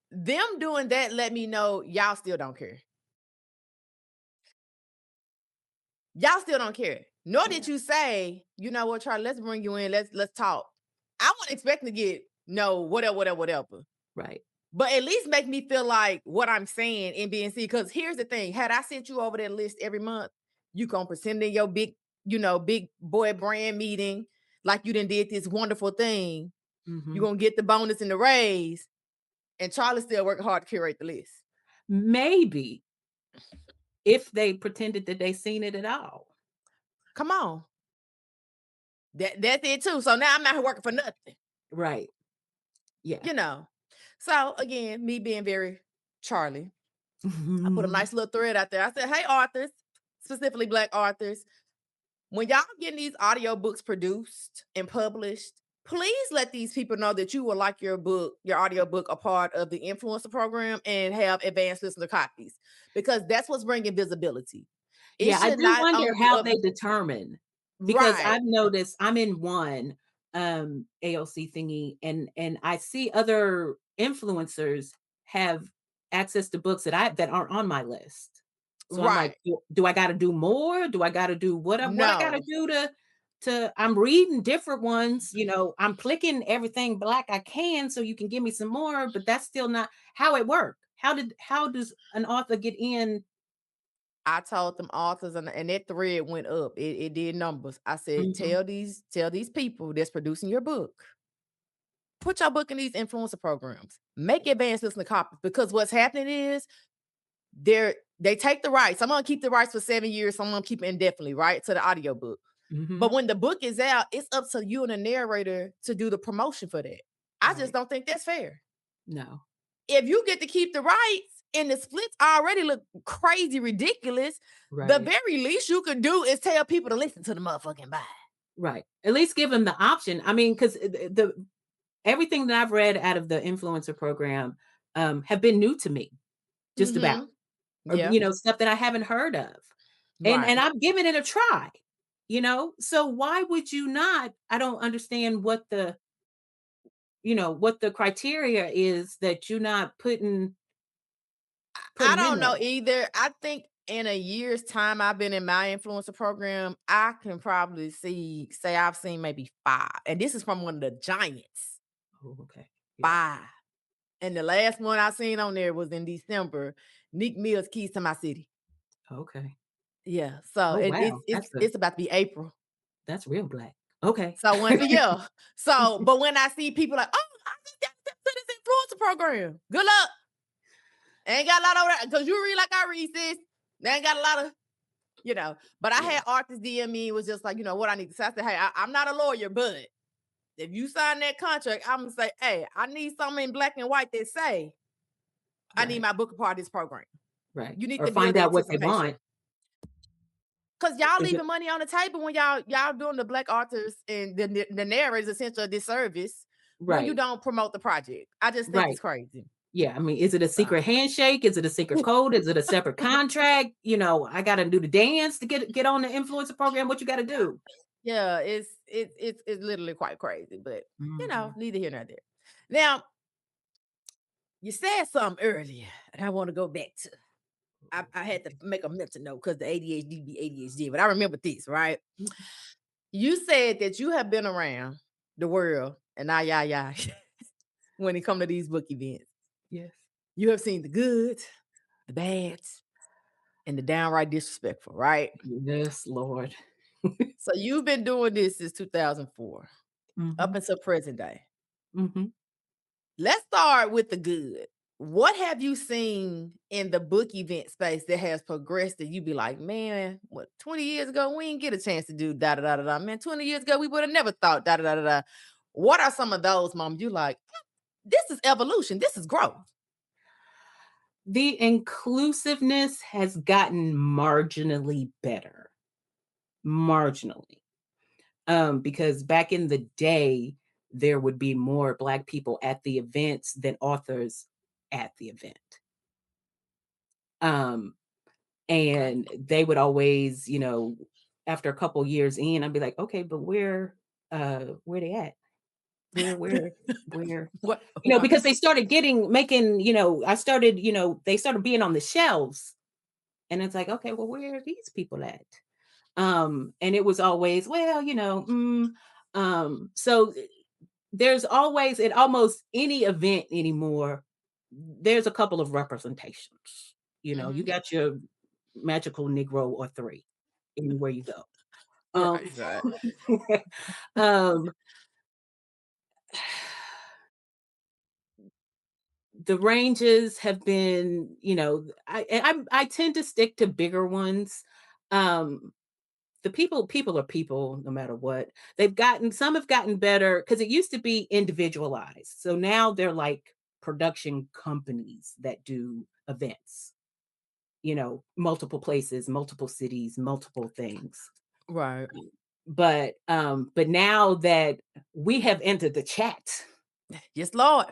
S1: Them doing that let me know y'all still don't care. Y'all still don't care. Nor
S2: Yeah,
S1: did you say, you know what, Charlie, let's bring you in. Let's talk. I wasn't expecting to get no whatever, whatever, whatever.
S2: right.
S1: But at least make me feel like what I'm saying in BNC. Because here's the thing: had I sent you over that list every month, you gonna present in your big, big boy brand meeting like you done did this wonderful thing. You
S2: Mhm.
S1: gonna get the bonus and the raise, and Charlie's still working hard to curate the list.
S2: Maybe if they pretended that they seen it at all.
S1: Come on, that's it too. So now I'm not here working for nothing,
S2: Right. Yeah.
S1: you know. So again, me being very Charlie, I put a nice little thread out there. I said, "Hey, authors, specifically Black authors, when y'all getting these audiobooks produced and published, please let these people know that you would like your book, your audiobook, a part of the influencer program and have advanced listener copies because that's what's bringing visibility. It
S2: Yeah, I
S1: should
S2: do
S1: not
S2: wonder
S1: only be
S2: how
S1: up.
S2: they determine, because
S1: Right,
S2: I've noticed I'm in one, AOC thingy, and I see other influencers have access to books that aren't on my list. So I'm like,
S1: right.
S2: "Do I gotta do more? Do I gotta do what I gotta
S1: No,
S2: do to" I'm reading different ones, I'm clicking everything black I can so you can give me some more, but that's still not how it work. How does an author get in?
S1: I told them authors and that thread went up. It did numbers. I said,
S2: Mhm,
S1: tell these people that's producing your book, put your book in these influencer programs. Make advanced listener copies because what's happening is they take the rights. Some of them keep the rights for 7 years, some of them keep it indefinitely, right? To the audiobook. But
S2: mhm.
S1: when the book is out, it's up to you and the narrator to do the promotion for that. I just
S2: Right.
S1: don't think that's fair.
S2: No.
S1: If you get to keep the rights and the splits already look crazy ridiculous, the
S2: Right.
S1: very least you could do is tell people to listen to the motherfucking buy.
S2: Right. At least give them the option. I mean, 'cause the everything that I've read out of the influencer program, have been new to me, just about,
S1: Mhm.
S2: or,
S1: Yep.
S2: stuff that I haven't heard of. And
S1: Right.
S2: I'm giving it a try, So why would you not? I don't understand what the criteria is that you're not
S1: I
S2: putting in
S1: don't know
S2: there.
S1: either. I think in a year's time I've been in my influencer program, I can probably say I've seen maybe 5. And this is from one of the giants.
S2: Oh, okay. Yeah.
S1: 5. And the last one I seen on there was in December. Nick Mills Keys to My City.
S2: Okay.
S1: Yeah. So
S2: Oh,
S1: and it's
S2: wow.
S1: it's it's about to be April.
S2: That's real black. Okay.
S1: So once a year. So, but when I see people like, oh, I just got to this influencer program. Good luck. Ain't got a lot of that because you read like I read, sis. They ain't got a lot of. But I
S2: Yeah.
S1: had artists DM me was just like, what I need to say. I said, hey, I'm not a lawyer, but if you sign that contract, I'm gonna say, hey, I need something in black and white that say I need
S2: Right.
S1: my book a part of this program.
S2: Right.
S1: You need
S2: Or
S1: to build
S2: find
S1: the
S2: out what they
S1: anticipation.
S2: want.
S1: Cause y'all
S2: Is it
S1: leaving money on the table when y'all doing the black authors and the narrators essentially a disservice when you
S2: right.
S1: don't promote the project. I just think it's
S2: Right.
S1: crazy.
S2: Yeah, I mean, is it a
S1: So
S2: secret handshake? Is it a secret code? Is it a separate contract? I gotta do the dance to get on the influencer program. What you gotta do?
S1: yeah, it's literally quite crazy, but
S2: Mhm.
S1: neither here nor there. Now, you said something earlier, and I want to go back to. I had to make a mental note because the ADHD be ADHD, but I remember this, right? You said that you have been around the world and yeah, when it come to these book events.
S2: Yes.
S1: You have seen the good, the bad, and the downright disrespectful, right?
S2: Yes, Lord.
S1: So you've been doing this since 2004 up
S2: Mhm.
S1: until present day.
S2: Mhm.
S1: Let's start with the good. What have you seen in the book event space that has progressed that you be like, man, what 20 years ago we didn't get a chance to do da da da da da. Man, 20 years ago we would have never thought da da da da da. What are some of those moments you like? This is evolution. This is growth.
S2: The inclusiveness has gotten marginally better. Marginally. Because back in the day, there would be more Black people at the events than authors at the event. Um,
S1: Okay.
S2: and they would always, after a couple years in, I'd be like, okay, but where they at? Where,
S1: What?
S2: because they started they started being on the shelves. And it's like, okay, well, where are these people at? And it was always, well, so there's always at almost any event anymore, there's a couple of representations. You
S1: Mhm.
S2: got your magical Negro or three anywhere you go. Um,
S1: Right, right.
S2: um, the ranges have been, I tend to stick to bigger ones. Um, the people are people no matter what. Some have gotten better because it used to be individualized. So now they're like production companies that do events, multiple places, multiple cities, multiple things.
S1: Right.
S2: But now that we have entered the chat,
S1: Yes, Lord.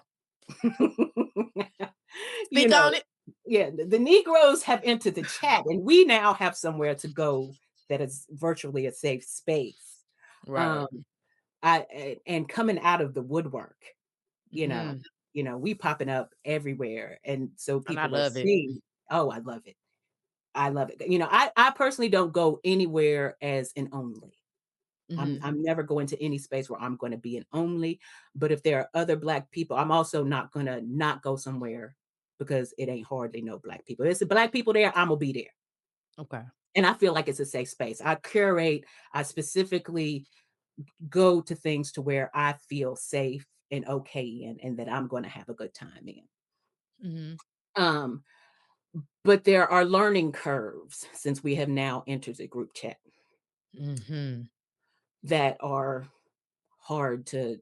S2: you
S1: Speak
S2: know,
S1: on it.
S2: yeah, the Negroes have entered the chat, and we now have somewhere to go that is virtually a safe space.
S1: Right.
S2: Um, and coming out of the woodwork, you know,
S1: Mhm.
S2: we popping up everywhere, and so
S1: And I
S2: people are
S1: love it.
S2: seeing. Oh, I love it. I love it. I personally don't go anywhere as an only.
S1: Mhm.
S2: I'm never going to any space where I'm gonna be an only, but if there are other Black people, I'm also not gonna not go somewhere because it ain't hardly no Black people. If it's Black people there, Imma be there,
S1: Okay.
S2: and I feel like it's a safe space. I specifically go to things to where I feel safe and okay in, and that I'm gonna have a good time in.
S1: Mhm.
S2: Um, but there are learning curves since we have now entered the group chat
S1: Mhm.
S2: that are hard to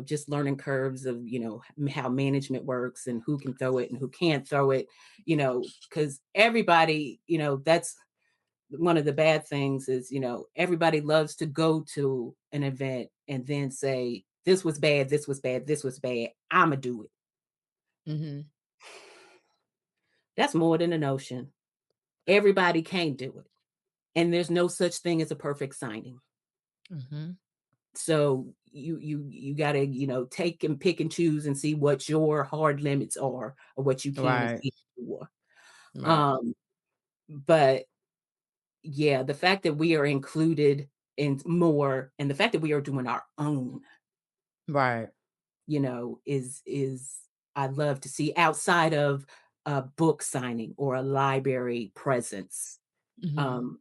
S2: just learning curves of how management works and who can throw it and who can't throw it, because everybody, that's one of the bad things is, everybody loves to go to an event and then say this was bad, this was bad, this was bad, I'ma do it.
S1: Mhm.
S2: That's more than a notion. Everybody can't do it, and there's no such thing as a perfect signing.
S1: Mhm.
S2: So you gotta, take and pick and choose and see what your hard limits are or what you can and
S1: Right.
S2: can't do.
S1: Right.
S2: Um, but yeah, the fact that we are included in more and the fact that we are doing our own,
S1: Right.
S2: is I love to see outside of a book signing or a library presence.
S1: Mhm.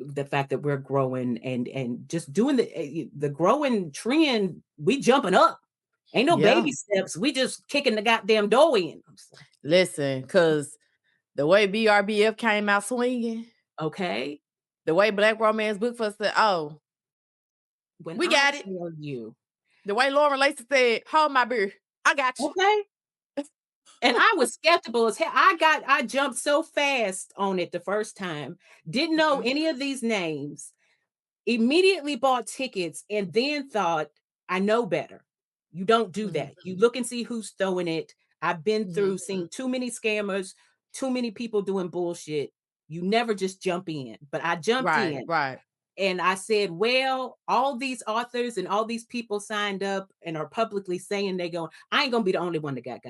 S2: The fact that we're growing and just doing the growing trend, we jumping up. Ain't no
S1: Yeah.
S2: baby steps. We just kicking the goddamn door in. I'm just like,
S1: Listen, cause the way BRBF came out swinging,
S2: okay.
S1: the way Black Romance Book Fest said, "Oh,
S2: When
S1: we
S2: I
S1: got it."
S2: tell you,
S1: The way Lauren Lacey said, "Hold my beer. I got you."
S2: okay. And I was skeptical as hell. I jumped so fast on it the first time. Didn't know
S1: Mhm.
S2: any of these names. Immediately bought tickets and then thought, I know better. You don't do
S1: Mhm.
S2: that. You look and see who's throwing it. I've been through
S1: Mhm.
S2: seeing too many scammers, too many people doing bullshit. You never just jump in. But I jumped
S1: Right.
S2: in
S1: Right.
S2: and I said, well, all these authors and all these people signed up and are publicly saying they're going, I ain't gonna be the only one that got.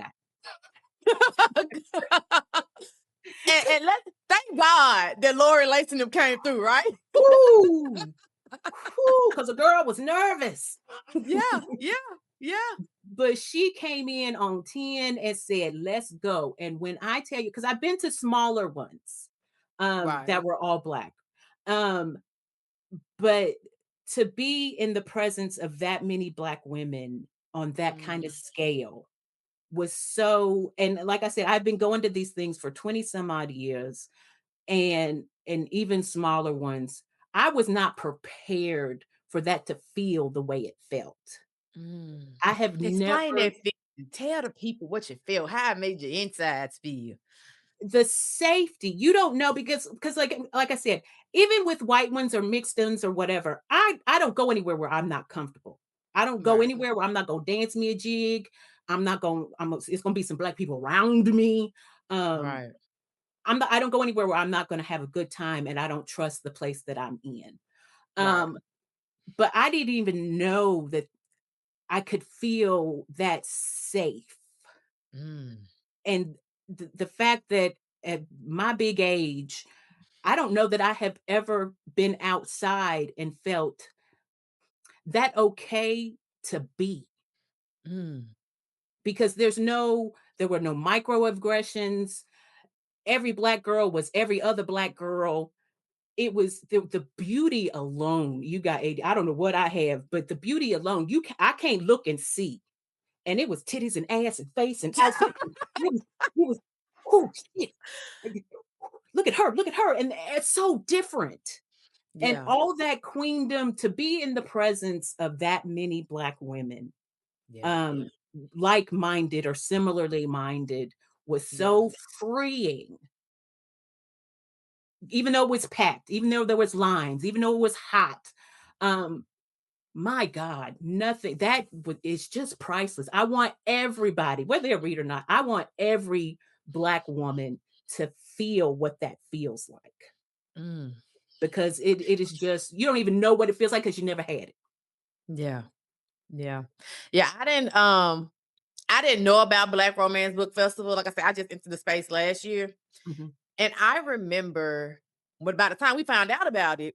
S1: And let thank God that Lauren Lacey and them came through, right?
S2: Woo! Woo! Because the girl was nervous.
S1: Yeah. Yeah. Yeah.
S2: But she came in on 10 and said, let's go. And when I tell you, because I've been to smaller ones
S1: Right.
S2: that were all Black. Um, but to be in the presence of that many Black women on that kind of
S1: Mhm.
S2: scale was so, and like I said, I've been going to these things for 20 some odd years and even smaller ones. I was not prepared for that to feel the way it felt.
S1: Mm.
S2: I have
S1: Explain
S2: never
S1: that feeling. Tell the people what you feel, how it made your insides feel.
S2: the safety, you don't know because like I said, even with white ones or mixed ones or whatever, I don't go anywhere where I'm not comfortable. I don't go
S1: Right.
S2: anywhere where I'm not gonna dance me a jig. It's gonna be some Black people around me. Um,
S1: Right.
S2: I don't go anywhere where I'm not gonna have a good time and I don't trust the place that I'm in.
S1: Right.
S2: Um, but I didn't even know that I could feel that safe.
S1: Mm.
S2: And the fact that at my big age, I don't know that I have ever been outside and felt that okay to be
S1: Mm.
S2: because there were no microaggressions. Every Black girl was every other Black girl. It was the beauty alone. You got 80. I don't know what I have, but the beauty alone, I can't look and see. And it was titties and ass and face and outfit. It was oh shit. Look at her. And it's so different. And
S1: Yeah.
S2: all that queendom to be in the presence of that many Black women,
S1: Yeah.
S2: um, like-minded or similarly minded was
S1: Yeah.
S2: so freeing. even though it was packed, even though there was lines, even though it was hot. Um, my God, nothing is just priceless. I want everybody, whether they read or not, I want every Black woman to feel what that feels like,
S1: Mm,
S2: because it is just, you don't even know what it feels like because you never had it.
S1: yeah. Yeah. Yeah, I didn't know about Black Romance Book Festival. Like I said, I just entered the space last year.
S2: Mhm.
S1: And I remember when by the time we found out about it,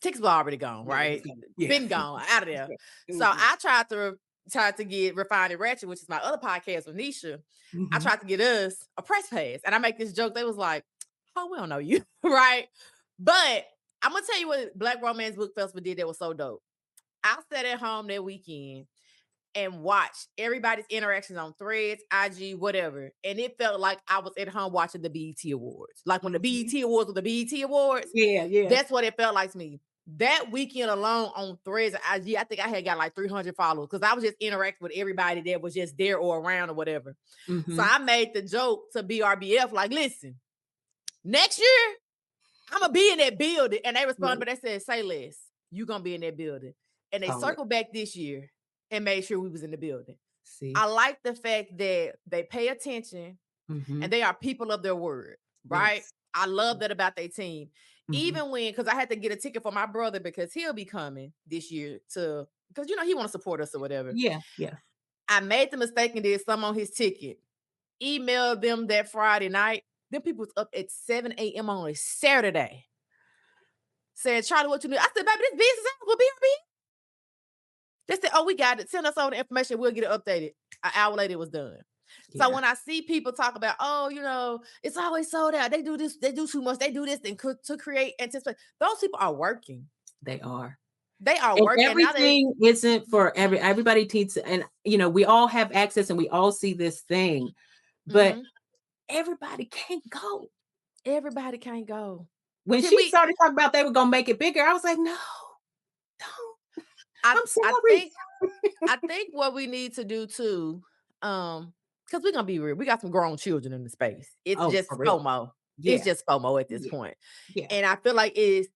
S1: tickets were already gone,
S2: Yeah, it was
S1: right?
S2: gone. Yeah.
S1: Been gone, out of there.
S2: Yeah.
S1: So
S2: Mhm.
S1: I tried to get Refined and Ratchet, which is my other podcast with Nisha. I
S2: Mhm.
S1: tried to get us a press pass. And I make this joke. They was like, oh, we don't know you, right? But I'm gonna tell you what Black Romance Book Festival did that was so dope. I sat at home that weekend and watched everybody's interactions on Threads, IG, whatever. And it felt like I was at home watching the BET Awards. Like when the
S2: Mhm.
S1: BET Awards were the BET Awards,
S2: Yeah, yeah.
S1: that's what it felt like to me. That weekend alone on Threads and IG, I think I had got like 300 followers because I was just interacting with everybody that was just there or around or whatever. So
S2: Mhm.
S1: I made the joke to BRBF, like, listen, next year, I'm gonna be in that building. And they responded,
S2: Right.
S1: but they said, say less. You gonna be in that building. And they
S2: Call it.
S1: circled back this year and made sure we was in the building. I
S2: See?
S1: like the fact that they pay attention and
S2: Mhm.
S1: they are people of their word, right?
S2: Yes.
S1: I love that about their team.
S2: Mhm.
S1: Even when, because I had to get a ticket for my brother because he'll be coming this year to, because he want to support us or whatever.
S2: Yeah, yeah.
S1: I made the mistake and did some on his ticket. Emailed them that Friday night. Them people was up at 7 a.m. on a Saturday. Said, Charlie, what you need? I said, baby, this business hours will be. They said, oh, we got it. Send us all the information. We'll get it updated. An hour later, it was done. So
S2: Yeah,
S1: when I see people talk about, oh, it's always sold out. They do this, they do too much, they do this and to create anticipation. Those people are working.
S2: they are.
S1: They are
S2: And
S1: working. Now they
S2: everything isn't for everybody needs, and, we all have access and we all see this thing, but
S1: mhm,
S2: everybody can't go.
S1: everybody can't go.
S2: When
S1: Can
S2: she
S1: we
S2: started talking about they were gonna make it bigger, I was like, "No, don't.
S1: I
S2: I'm
S1: I
S2: sorry."
S1: think I think what we need to do too, because we're gonna be real, we got some grown children in the space. It's
S2: Oh,
S1: just
S2: for real.
S1: FOMO. It's
S2: Yeah,
S1: just FOMO at this
S2: yeah,
S1: point.
S2: yeah.
S1: And I feel like it's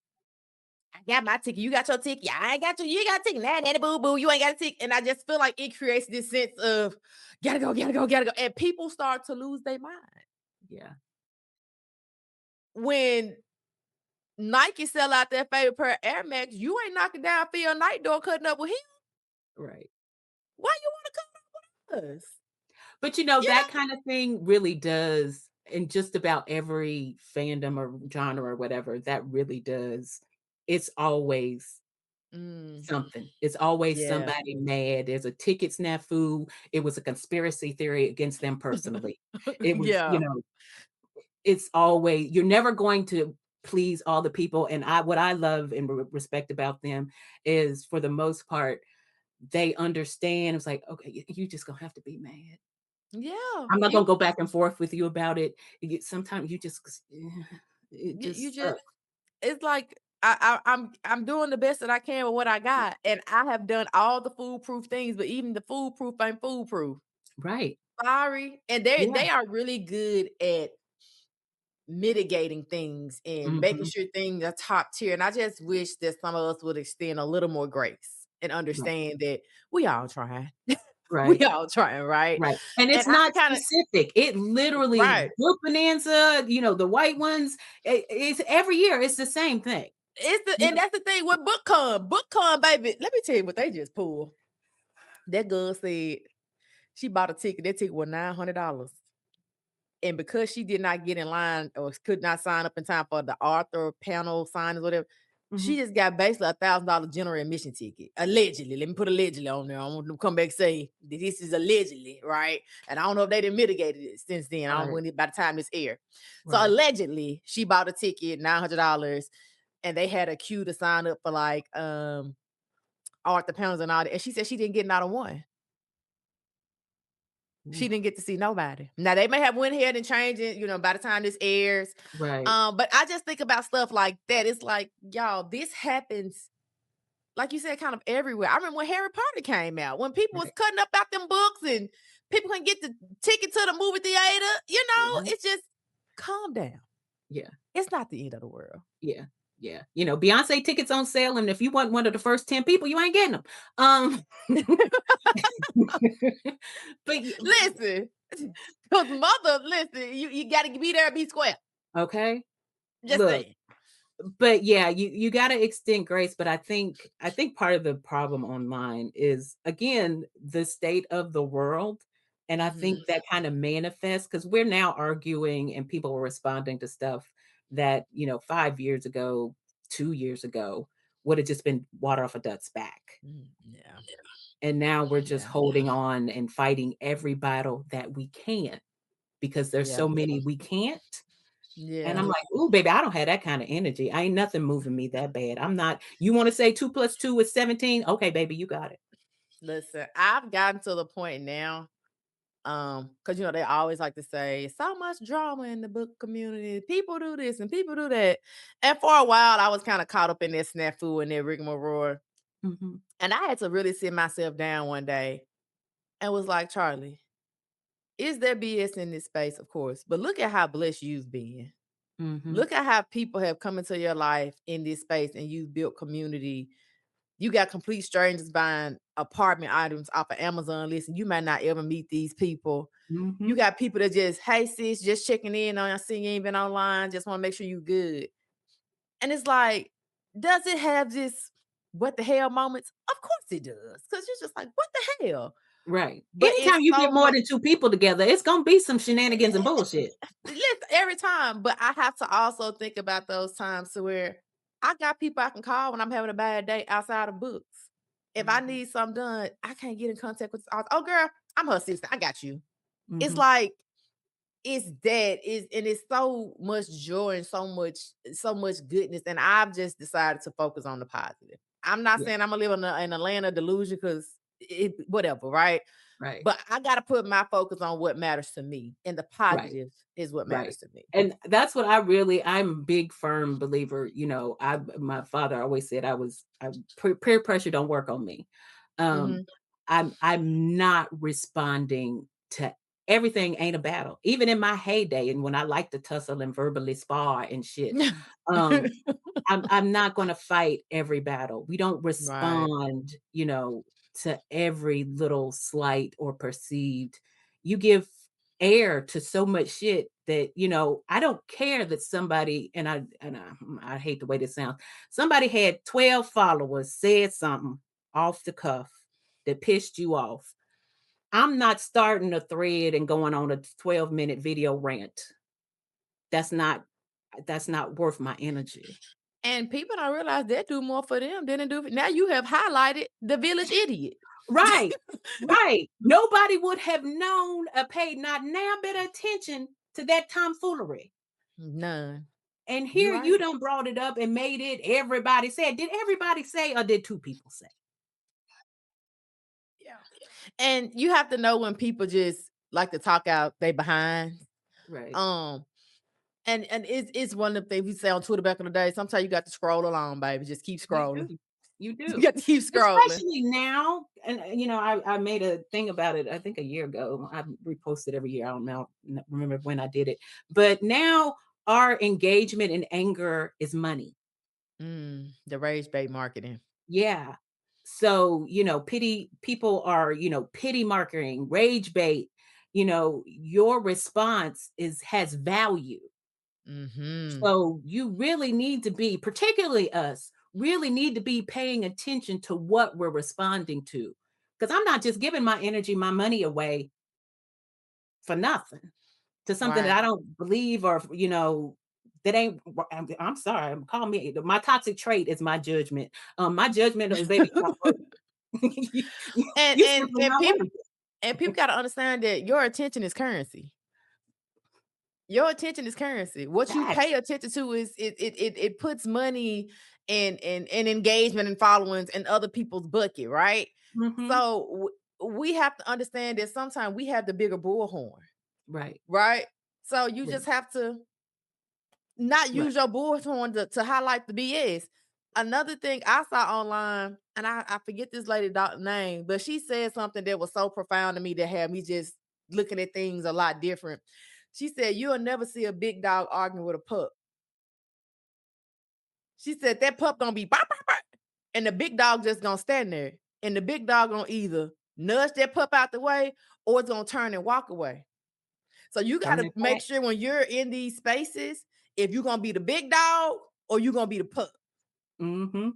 S1: I got my ticket. You got your ticket. Yeah, I ain't got you. You ain't got a ticket. Nah, nanny boo boo. You ain't got a ticket. And I just feel like it creates this sense of gotta go, gotta go, gotta go. And people start to lose their mind.
S2: Yeah,
S1: When Nike sell out their favorite pair of Air Max, you ain't knocking down Phil Knight door cutting up with him.
S2: right.
S1: Why you want to come up with us?
S2: But,
S1: You
S2: that kind of thing really does, in just about every fandom or genre or whatever, that really does. It's always
S1: know?
S2: something. It's always
S1: Yeah.
S2: somebody mad. There's a ticket snafu. It was a conspiracy theory against them personally. It was,
S1: Yeah.
S2: it's always, you're never going to please all the people. And what I love and respect about them is, for the most part, they understand. It's like, okay, you just gonna have to be mad.
S1: Yeah.
S2: I'm not
S1: You
S2: gonna go back and forth with you about it. Sometimes you just, it
S1: you
S2: just
S1: just it's like I'm doing the best that I can with what I got. And I have done all the foolproof things, but even the foolproof ain't foolproof.
S2: right.
S1: Sorry. And they
S2: Yeah.
S1: are really good at mitigating things and making
S2: Mhm.
S1: sure things are top tier. And I just wish that some of us would extend a little more grace and
S2: Right.
S1: understand that we all trying. We
S2: Right.
S1: all trying, right?
S2: Right. And
S1: And
S2: it's
S1: I
S2: not
S1: kind of
S2: specific. It literally,
S1: right.
S2: Book Bonanza, the white ones, it's every year, it's the same thing.
S1: And
S2: Yeah.
S1: that's the thing with BookCon. BookCon, baby. Let me tell you what they just pulled. That girl said she bought a ticket. That ticket was $900. And because she did not get in line or could not sign up in time for the author panel sign or whatever, she
S2: Mhm.
S1: just got basically $1,000 general admission ticket. Allegedly. Let me put allegedly on there. I want them to come back and say that this is allegedly, right? And I don't know if they done mitigated it since then. I don't know
S2: Right.
S1: when by the time this air. So
S2: Right.
S1: allegedly, she bought a ticket, $900, and they had a queue to sign up for like author panels and all that. And she said she didn't get not a one. She
S2: Oof.
S1: didn't get to see nobody. Now they may have went ahead and changed it, by the time this airs.
S2: Right.
S1: But I just think about stuff like that. It's like, y'all, this happens, like you said, kind of everywhere. I remember when Harry Potter came out, when people was
S2: Right.
S1: cutting up out them books and people couldn't get the ticket to the movie theater.
S2: Yeah.
S1: It's just calm down.
S2: Yeah.
S1: It's not the end of the world.
S2: Yeah. Yeah. Beyonce tickets on sale, and if you want one of the first 10 people, you ain't getting them. Um, but
S1: Listen, because mother, listen, you got to be there and be square.
S2: okay.
S1: Just
S2: Look,
S1: saying.
S2: but yeah, you got to extend grace. But I think part of the problem online is again the state of the world, and I think
S1: Mhm.
S2: that kind of manifests because we're now arguing and people are responding to stuff that 5 years ago, 2 years ago would have just been water off a duck's back,
S1: Yeah.
S2: and now we're just
S1: Yeah.
S2: holding on and fighting every battle that we can because there's
S1: Yeah.
S2: so many we can't. And I'm
S1: Yeah.
S2: like, "Ooh, baby, I don't have that kind of energy. I ain't nothing moving me that bad. I'm not you wanna say 2 plus 2 is 17? Okay, baby, you got it."
S1: Listen, I've gotten to the point now, because they always like to say so much drama in the book community. People do this and people do that. And for a while, I was kind of caught up in that snafu and that rigmarole.
S2: Mhm,
S1: And I had to really sit myself down one day and was like, Charlie, is there BS in this space? Of course. But look at how blessed you've been.
S2: mhm,
S1: Look at how people have come into your life in this space and you've built community. You got complete strangers buying apartment items off of Amazon. Listen, you might not ever meet these people. You
S2: mhm.
S1: got people that just, hey sis, just checking in on you. I see you ain't been online. Just want to make sure you good. And it's like, does it have this what the hell moments? Of course it does. Cause you're just like, what the hell?
S2: Right.
S1: But it's
S2: Anytime you get
S1: so
S2: more
S1: much.
S2: than 2 people together, it's gonna be some shenanigans and bullshit.
S1: Listen, every time, but I have to also think about those times to where I got people I can call when I'm having a bad day outside of books. If I
S2: Mhm,
S1: need something done, I can't get in contact with this author. Oh, girl, I'm her assistant. I got you. It's
S2: mhm.
S1: like it's that is, and it's so much joy and so much goodness. And I've just decided to focus on the positive. I'm not
S2: Yeah,
S1: saying I'm gonna live in a land of delusion because it whatever, right?
S2: right.
S1: But I gotta put my focus on what matters to me, and the
S2: Right.
S1: positive is what
S2: Right.
S1: matters to me.
S2: And that's what I'm a big firm believer, my father always said peer pressure don't work on me. Um,
S1: Mhm.
S2: I'm not responding to everything ain't a battle. Even in my heyday and when I like to tussle and verbally spar and shit, um, I'm not gonna fight every battle. We don't
S1: Right.
S2: respond, to every little slight or perceived. You give air to so much shit that, I don't care that somebody and I hate the way this sounds. Somebody had 12 followers, said something off the cuff that pissed you off. I'm not starting a thread and going on a 12-minute video rant. That's not that's not worth my energy.
S1: And people don't realize they do more for them than they do for now you have highlighted the village idiot.
S2: Right, right. Nobody would have known or paid not now bit of attention to that tomfoolery.
S1: None.
S2: And
S1: You
S2: here
S1: right.
S2: you done brought it up and made it everybody said. Did everybody say or did two people say?
S1: Yeah. And you have to know when people just like to talk out they behind.
S2: Right.
S1: Um, and it's one of the things we say on Twitter back in the day. Sometimes you got to scroll along, baby. Just keep
S2: You
S1: scrolling.
S2: do. You
S1: You
S2: do.
S1: got to keep scrolling.
S2: Especially now. And I made a thing about it, I think a year ago. I repost it every year. I don't know remember when I did it. But now our engagement and anger is money.
S1: The rage bait marketing.
S2: Yeah. So, pity people are, pity marketing, rage bait, your response has value.
S1: Mhm.
S2: So you really need to be, particularly us, really need to be paying attention to what we're responding to. Because I'm not just giving my energy, my money away for nothing to something that
S1: Right.
S2: I don't believe or, that ain't, I'm sorry, call me, my toxic trait is my judgment. My judgment is, baby, not you
S1: And
S2: you
S1: and
S2: simply
S1: and
S2: not
S1: people
S2: worth
S1: and people
S2: it.
S1: gotta understand that your attention is currency. Your attention is currency. What you pay
S2: Facts.
S1: attention to is it puts money and engagement and followings in other people's bucket, right?
S2: Mhm.
S1: So we have to understand that sometimes we have the bigger bullhorn,
S2: Right,
S1: right? So you
S2: right,
S1: just have to not
S2: right.
S1: use your bullhorn to highlight the BS. Another thing I saw online, and I forget this lady name, but she said something that was so profound to me that had me just looking at things a lot different. She said, "You'll never see a big dog arguing with a pup. She said that pup gonna be bop, bop, bop, and the big dog just gonna stand there, and the big dog gonna either nudge that pup out the way or it's gonna turn and walk away. So you
S2: Turn
S1: gotta
S2: it
S1: make
S2: back.
S1: sure when you're in these spaces, if you're gonna be the big dog or you're gonna be the pup.
S2: Mhm.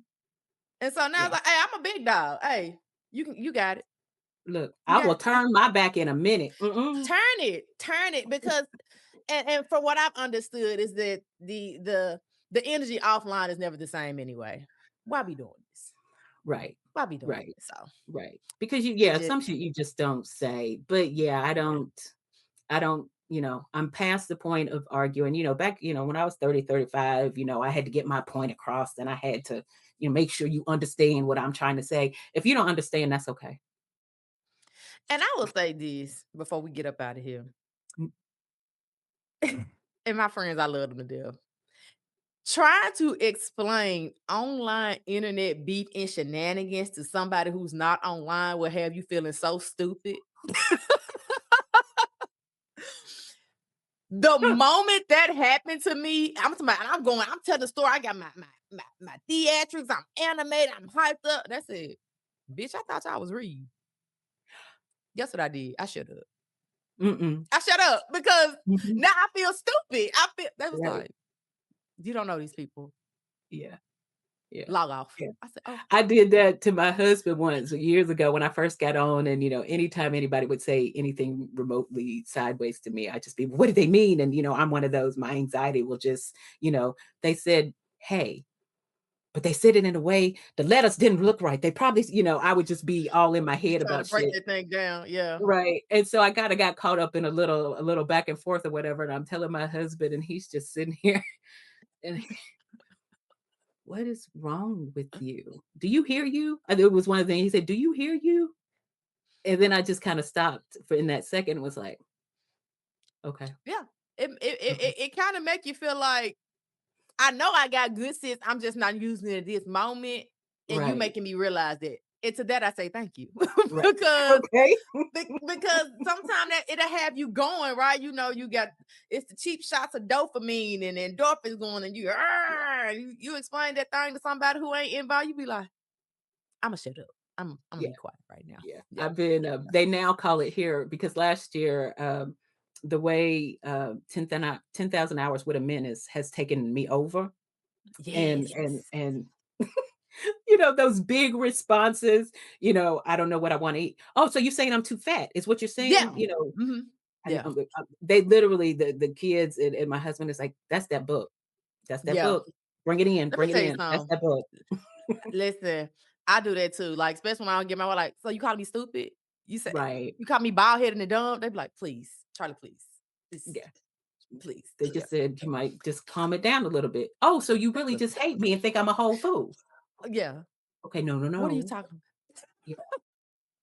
S1: And so now I was
S2: Yeah.
S1: like, hey, I'm a big dog. Hey, you got it.
S2: Look,
S1: You
S2: I
S1: got
S2: will
S1: it.
S2: turn my back in a minute. Mm-mm.
S1: Turn it because and from what I've understood is that the energy offline is never the same anyway. Why be doing this?
S2: Right.
S1: Why be doing
S2: Right.
S1: this? So
S2: Right. Because
S1: just
S2: some shit you just don't say. But yeah,
S1: yeah.
S2: I don't, I'm past the point of arguing. Back, when I was 30, 35, I had to get my point across and I had to, make sure you understand what I'm trying to say. If you don't understand, that's okay.
S1: And I will say this before we get up out of here.
S2: Mm.
S1: And my friends, I love them to death. Trying to explain online internet beef and shenanigans to somebody who's not online will have you feeling so stupid. The moment that happened to me, I'm telling the story. I got my theatrics, I'm animated, I'm hyped up. That's it. Bitch, I thought y'all was reading. Guess what I did? I shut up.
S2: Mm-mm.
S1: I shut up because
S2: Mhm.
S1: now I feel stupid. I feel that was
S2: Right.
S1: like, you don't know these people.
S2: Yeah. Yeah.
S1: Log off.
S2: Yeah.
S1: I said, oh,
S2: I did that to my husband once years ago when I first got on. And, anytime anybody would say anything remotely sideways to me, I just be, what do they mean? And, I'm one of those, my anxiety will just, they said, hey, but they said it in a way, the letters didn't look right. They probably, I would just be all in my
S1: you
S2: head
S1: trying to
S2: about
S1: break
S2: shit.
S1: that thing down. Yeah.
S2: Right. And so I kind of got caught up in a little back and forth or whatever. And I'm telling my husband, and he's just sitting here and what is wrong with you? Do you hear you? And it was one of the things he said, do you hear you? And then I just kind of stopped for in that second and was like, okay.
S1: Yeah. It,
S2: Okay.
S1: it kind of make you feel like I know I got good sense. I'm just not using it at this moment. And you
S2: Right.
S1: making me realize that. And to that I say thank you.
S2: Right.
S1: because
S2: Okay.
S1: because sometimes that it'll have you going, right? You got it's the cheap shots of dopamine and endorphins going, and you explain that thing to somebody who ain't involved, you be like, I'ma shut up. I'm gonna
S2: Yeah.
S1: be quiet right now.
S2: Yeah.
S1: Yeah.
S2: I've been, they now call it here because last year, the way 10,000 hours with a menace has taken me over. And,
S1: Yes.
S2: and those big responses, I don't know what I want to eat. Oh, so you're saying I'm too fat? Is what you're saying?
S1: Yeah. Hmm.
S2: And
S1: Yeah.
S2: they literally, the kids and my husband is like, that's that book. That's that
S1: Yeah.
S2: book. Bring it in.
S1: Let me
S2: Bring it
S1: tell you
S2: in. That's
S1: something.
S2: that book.
S1: Listen, I do that too. Like, especially when I don't get my way, like, so you call me stupid? You say
S2: Right.
S1: you call me bald headed and dumb? They be like, please, Charlie, please. This
S2: Yeah.
S1: please.
S2: They
S1: Yeah.
S2: just said you might just calm it down a little bit. Oh, so you really just hate me and think I'm a whole fool.
S1: Yeah.
S2: Okay, no, no,
S1: What are you
S2: no.
S1: talking
S2: Yeah,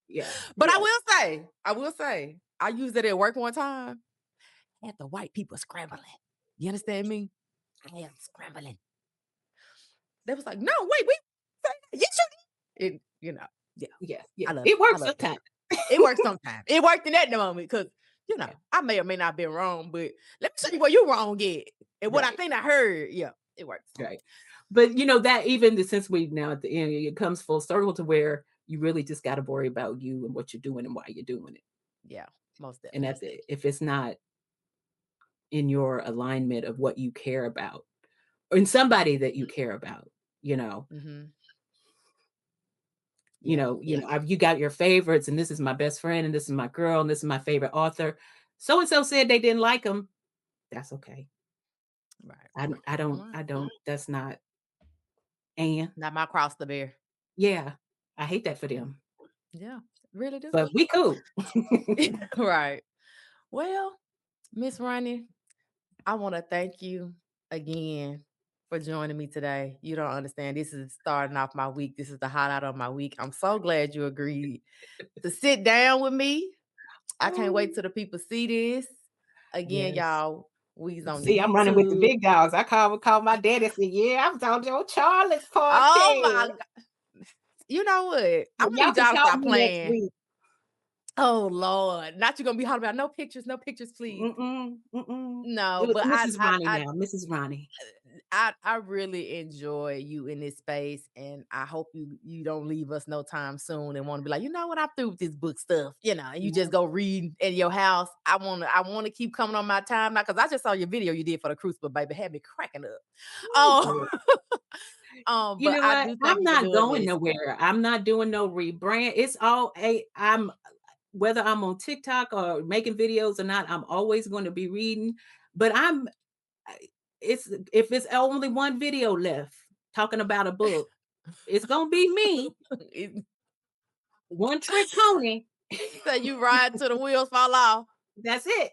S2: yeah,
S1: But
S2: yeah.
S1: I will say, I used it at work one time. Had the white people scrambling. You understand me? I am scrambling. They was like, no, wait, say that. Yes, you did. Yeah,
S2: Yeah,
S1: I
S2: yeah.
S1: love it.
S2: It
S1: I
S2: works
S1: love it.
S2: sometimes.
S1: It worked sometimes. It worked in that moment because,
S2: Yeah,
S1: I may or may not been wrong, but let me show you where you wrong at. And what I
S2: right,
S1: think I heard, yeah, it works.
S2: right. But that even since we now at the end, it comes full circle to where you really just got to worry about you and what you're doing and why you're doing it.
S1: Yeah, most
S2: And
S1: definitely.
S2: that's it. If it's not in your alignment of what you care about, or in somebody that you care about, you know,
S1: Mhm. Yeah,
S2: you got your favorites, and this is my best friend, and this is my girl, and this is my favorite author. So and so said they didn't like them. That's okay.
S1: right.
S2: I
S1: Right.
S2: don't. That's not. And
S1: Not my cross to bear.
S2: yeah, I hate that for
S1: Yeah,
S2: them.
S1: yeah, really do.
S2: But we cool.
S1: Right. Well, Miss Ronnie, I want to thank you again for joining me today. You don't understand. This is starting off my week. This is the highlight of my week. I'm so glad you agreed to sit down with me. I can't wait
S2: Oh,
S1: till the people see this. Again,
S2: yes.
S1: y'all, we's on the
S2: See, I'm running with the
S1: YouTube.
S2: big dogs. I call my daddy and say, "Yeah, I was on your Charlie's
S1: Oh
S2: party."
S1: my God. You know what? I'm
S2: But
S1: gonna
S2: y'all
S1: need
S2: can
S1: y'all to
S2: talk to
S1: stop
S2: me next
S1: playing.
S2: week.
S1: Oh Lord. Not you gonna be hollering about no pictures, please.
S2: Mm-mm, mm-mm.
S1: No,
S2: It was
S1: but
S2: Mrs. Ronnie now, Mrs. Ronnie.
S1: I really enjoy you in this space, and I hope you don't leave us no time soon and want to be like, you know what, I'm through with this book stuff, and you just
S2: No.
S1: go read in your house. I wanna keep coming on my time now because I just saw your video you did for the crucible, baby. Had me cracking up.
S2: Ooh,
S1: Oh,
S2: girl. You
S1: but
S2: know
S1: I
S2: what?
S1: do thank
S2: I'm
S1: you for
S2: not
S1: doing
S2: going
S1: this.
S2: nowhere. I'm not doing no rebrand. It's all I'm whether I'm on TikTok or making videos or not, I'm always going to be reading. But I- it's if it's only one video left talking about a book, it's gonna be me,
S1: It-
S2: one trick pony.
S1: so you ride till the wheels fall off.
S2: That's it.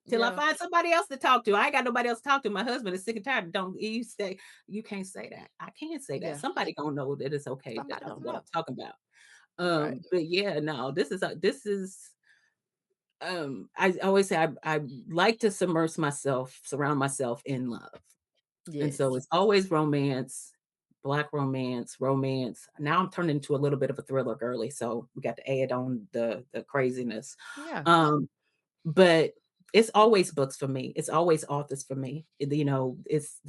S2: Till I
S1: Yeah,
S2: find somebody else to talk to. I ain't got nobody else to talk to. My husband is sick and tired. Don't you say you can't say that. I can't say that.
S1: yeah.
S2: Somebody gonna know that it's okay that
S1: Somebody gonna
S2: what I'm
S1: know,
S2: talking about.
S1: right?
S2: But yeah, no, this is I always say I like to surround myself in love. And so
S1: Yes,
S2: it's always romance, black romance, romance. Now I'm turning into a little bit of a thriller girly, so we got to add on the craziness.
S1: yeah.
S2: Um, but it's always books for me. It's always authors for me. It's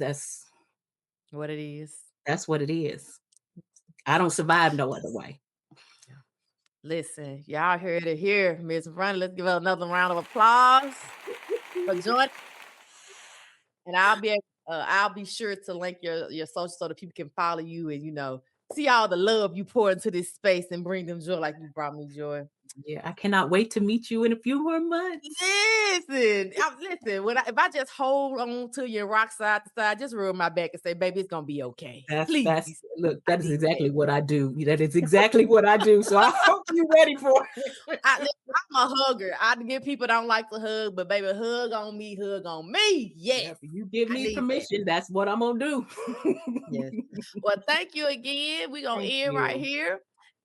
S1: What it is.
S2: that's what it is. I don't survive no other way.
S1: Yeah. Listen, y'all heard it here, Miss Run. Let's give her another round of applause for joining. And I'll be sure to link your social so that people can follow you and see all the love you pour into this space and bring them joy like you brought me joy.
S2: Yeah, I cannot wait to meet you in a few more months.
S1: Listen. If I just hold on to you and rock side to side, just rub my back and say, "Baby, it's gonna be okay."
S2: That's
S1: Please,
S2: look,
S1: I
S2: that is
S1: need that.
S2: exactly what I do. That is exactly what I do. So I hope you're ready for it.
S1: I'm a hugger. I get people don't like to hug, but baby, hug on me.
S2: Yeah,
S1: Yes,
S2: if you give
S1: I
S2: me
S1: need that.
S2: permission, that's what I'm gonna do.
S1: Yes. Well, thank you again. We're gonna
S2: Thank
S1: end right
S2: you.
S1: here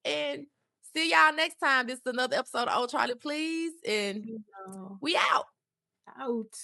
S1: and see y'all next time. This is another episode of Oh Charlie Please, and
S2: You know,
S1: we out.
S2: out.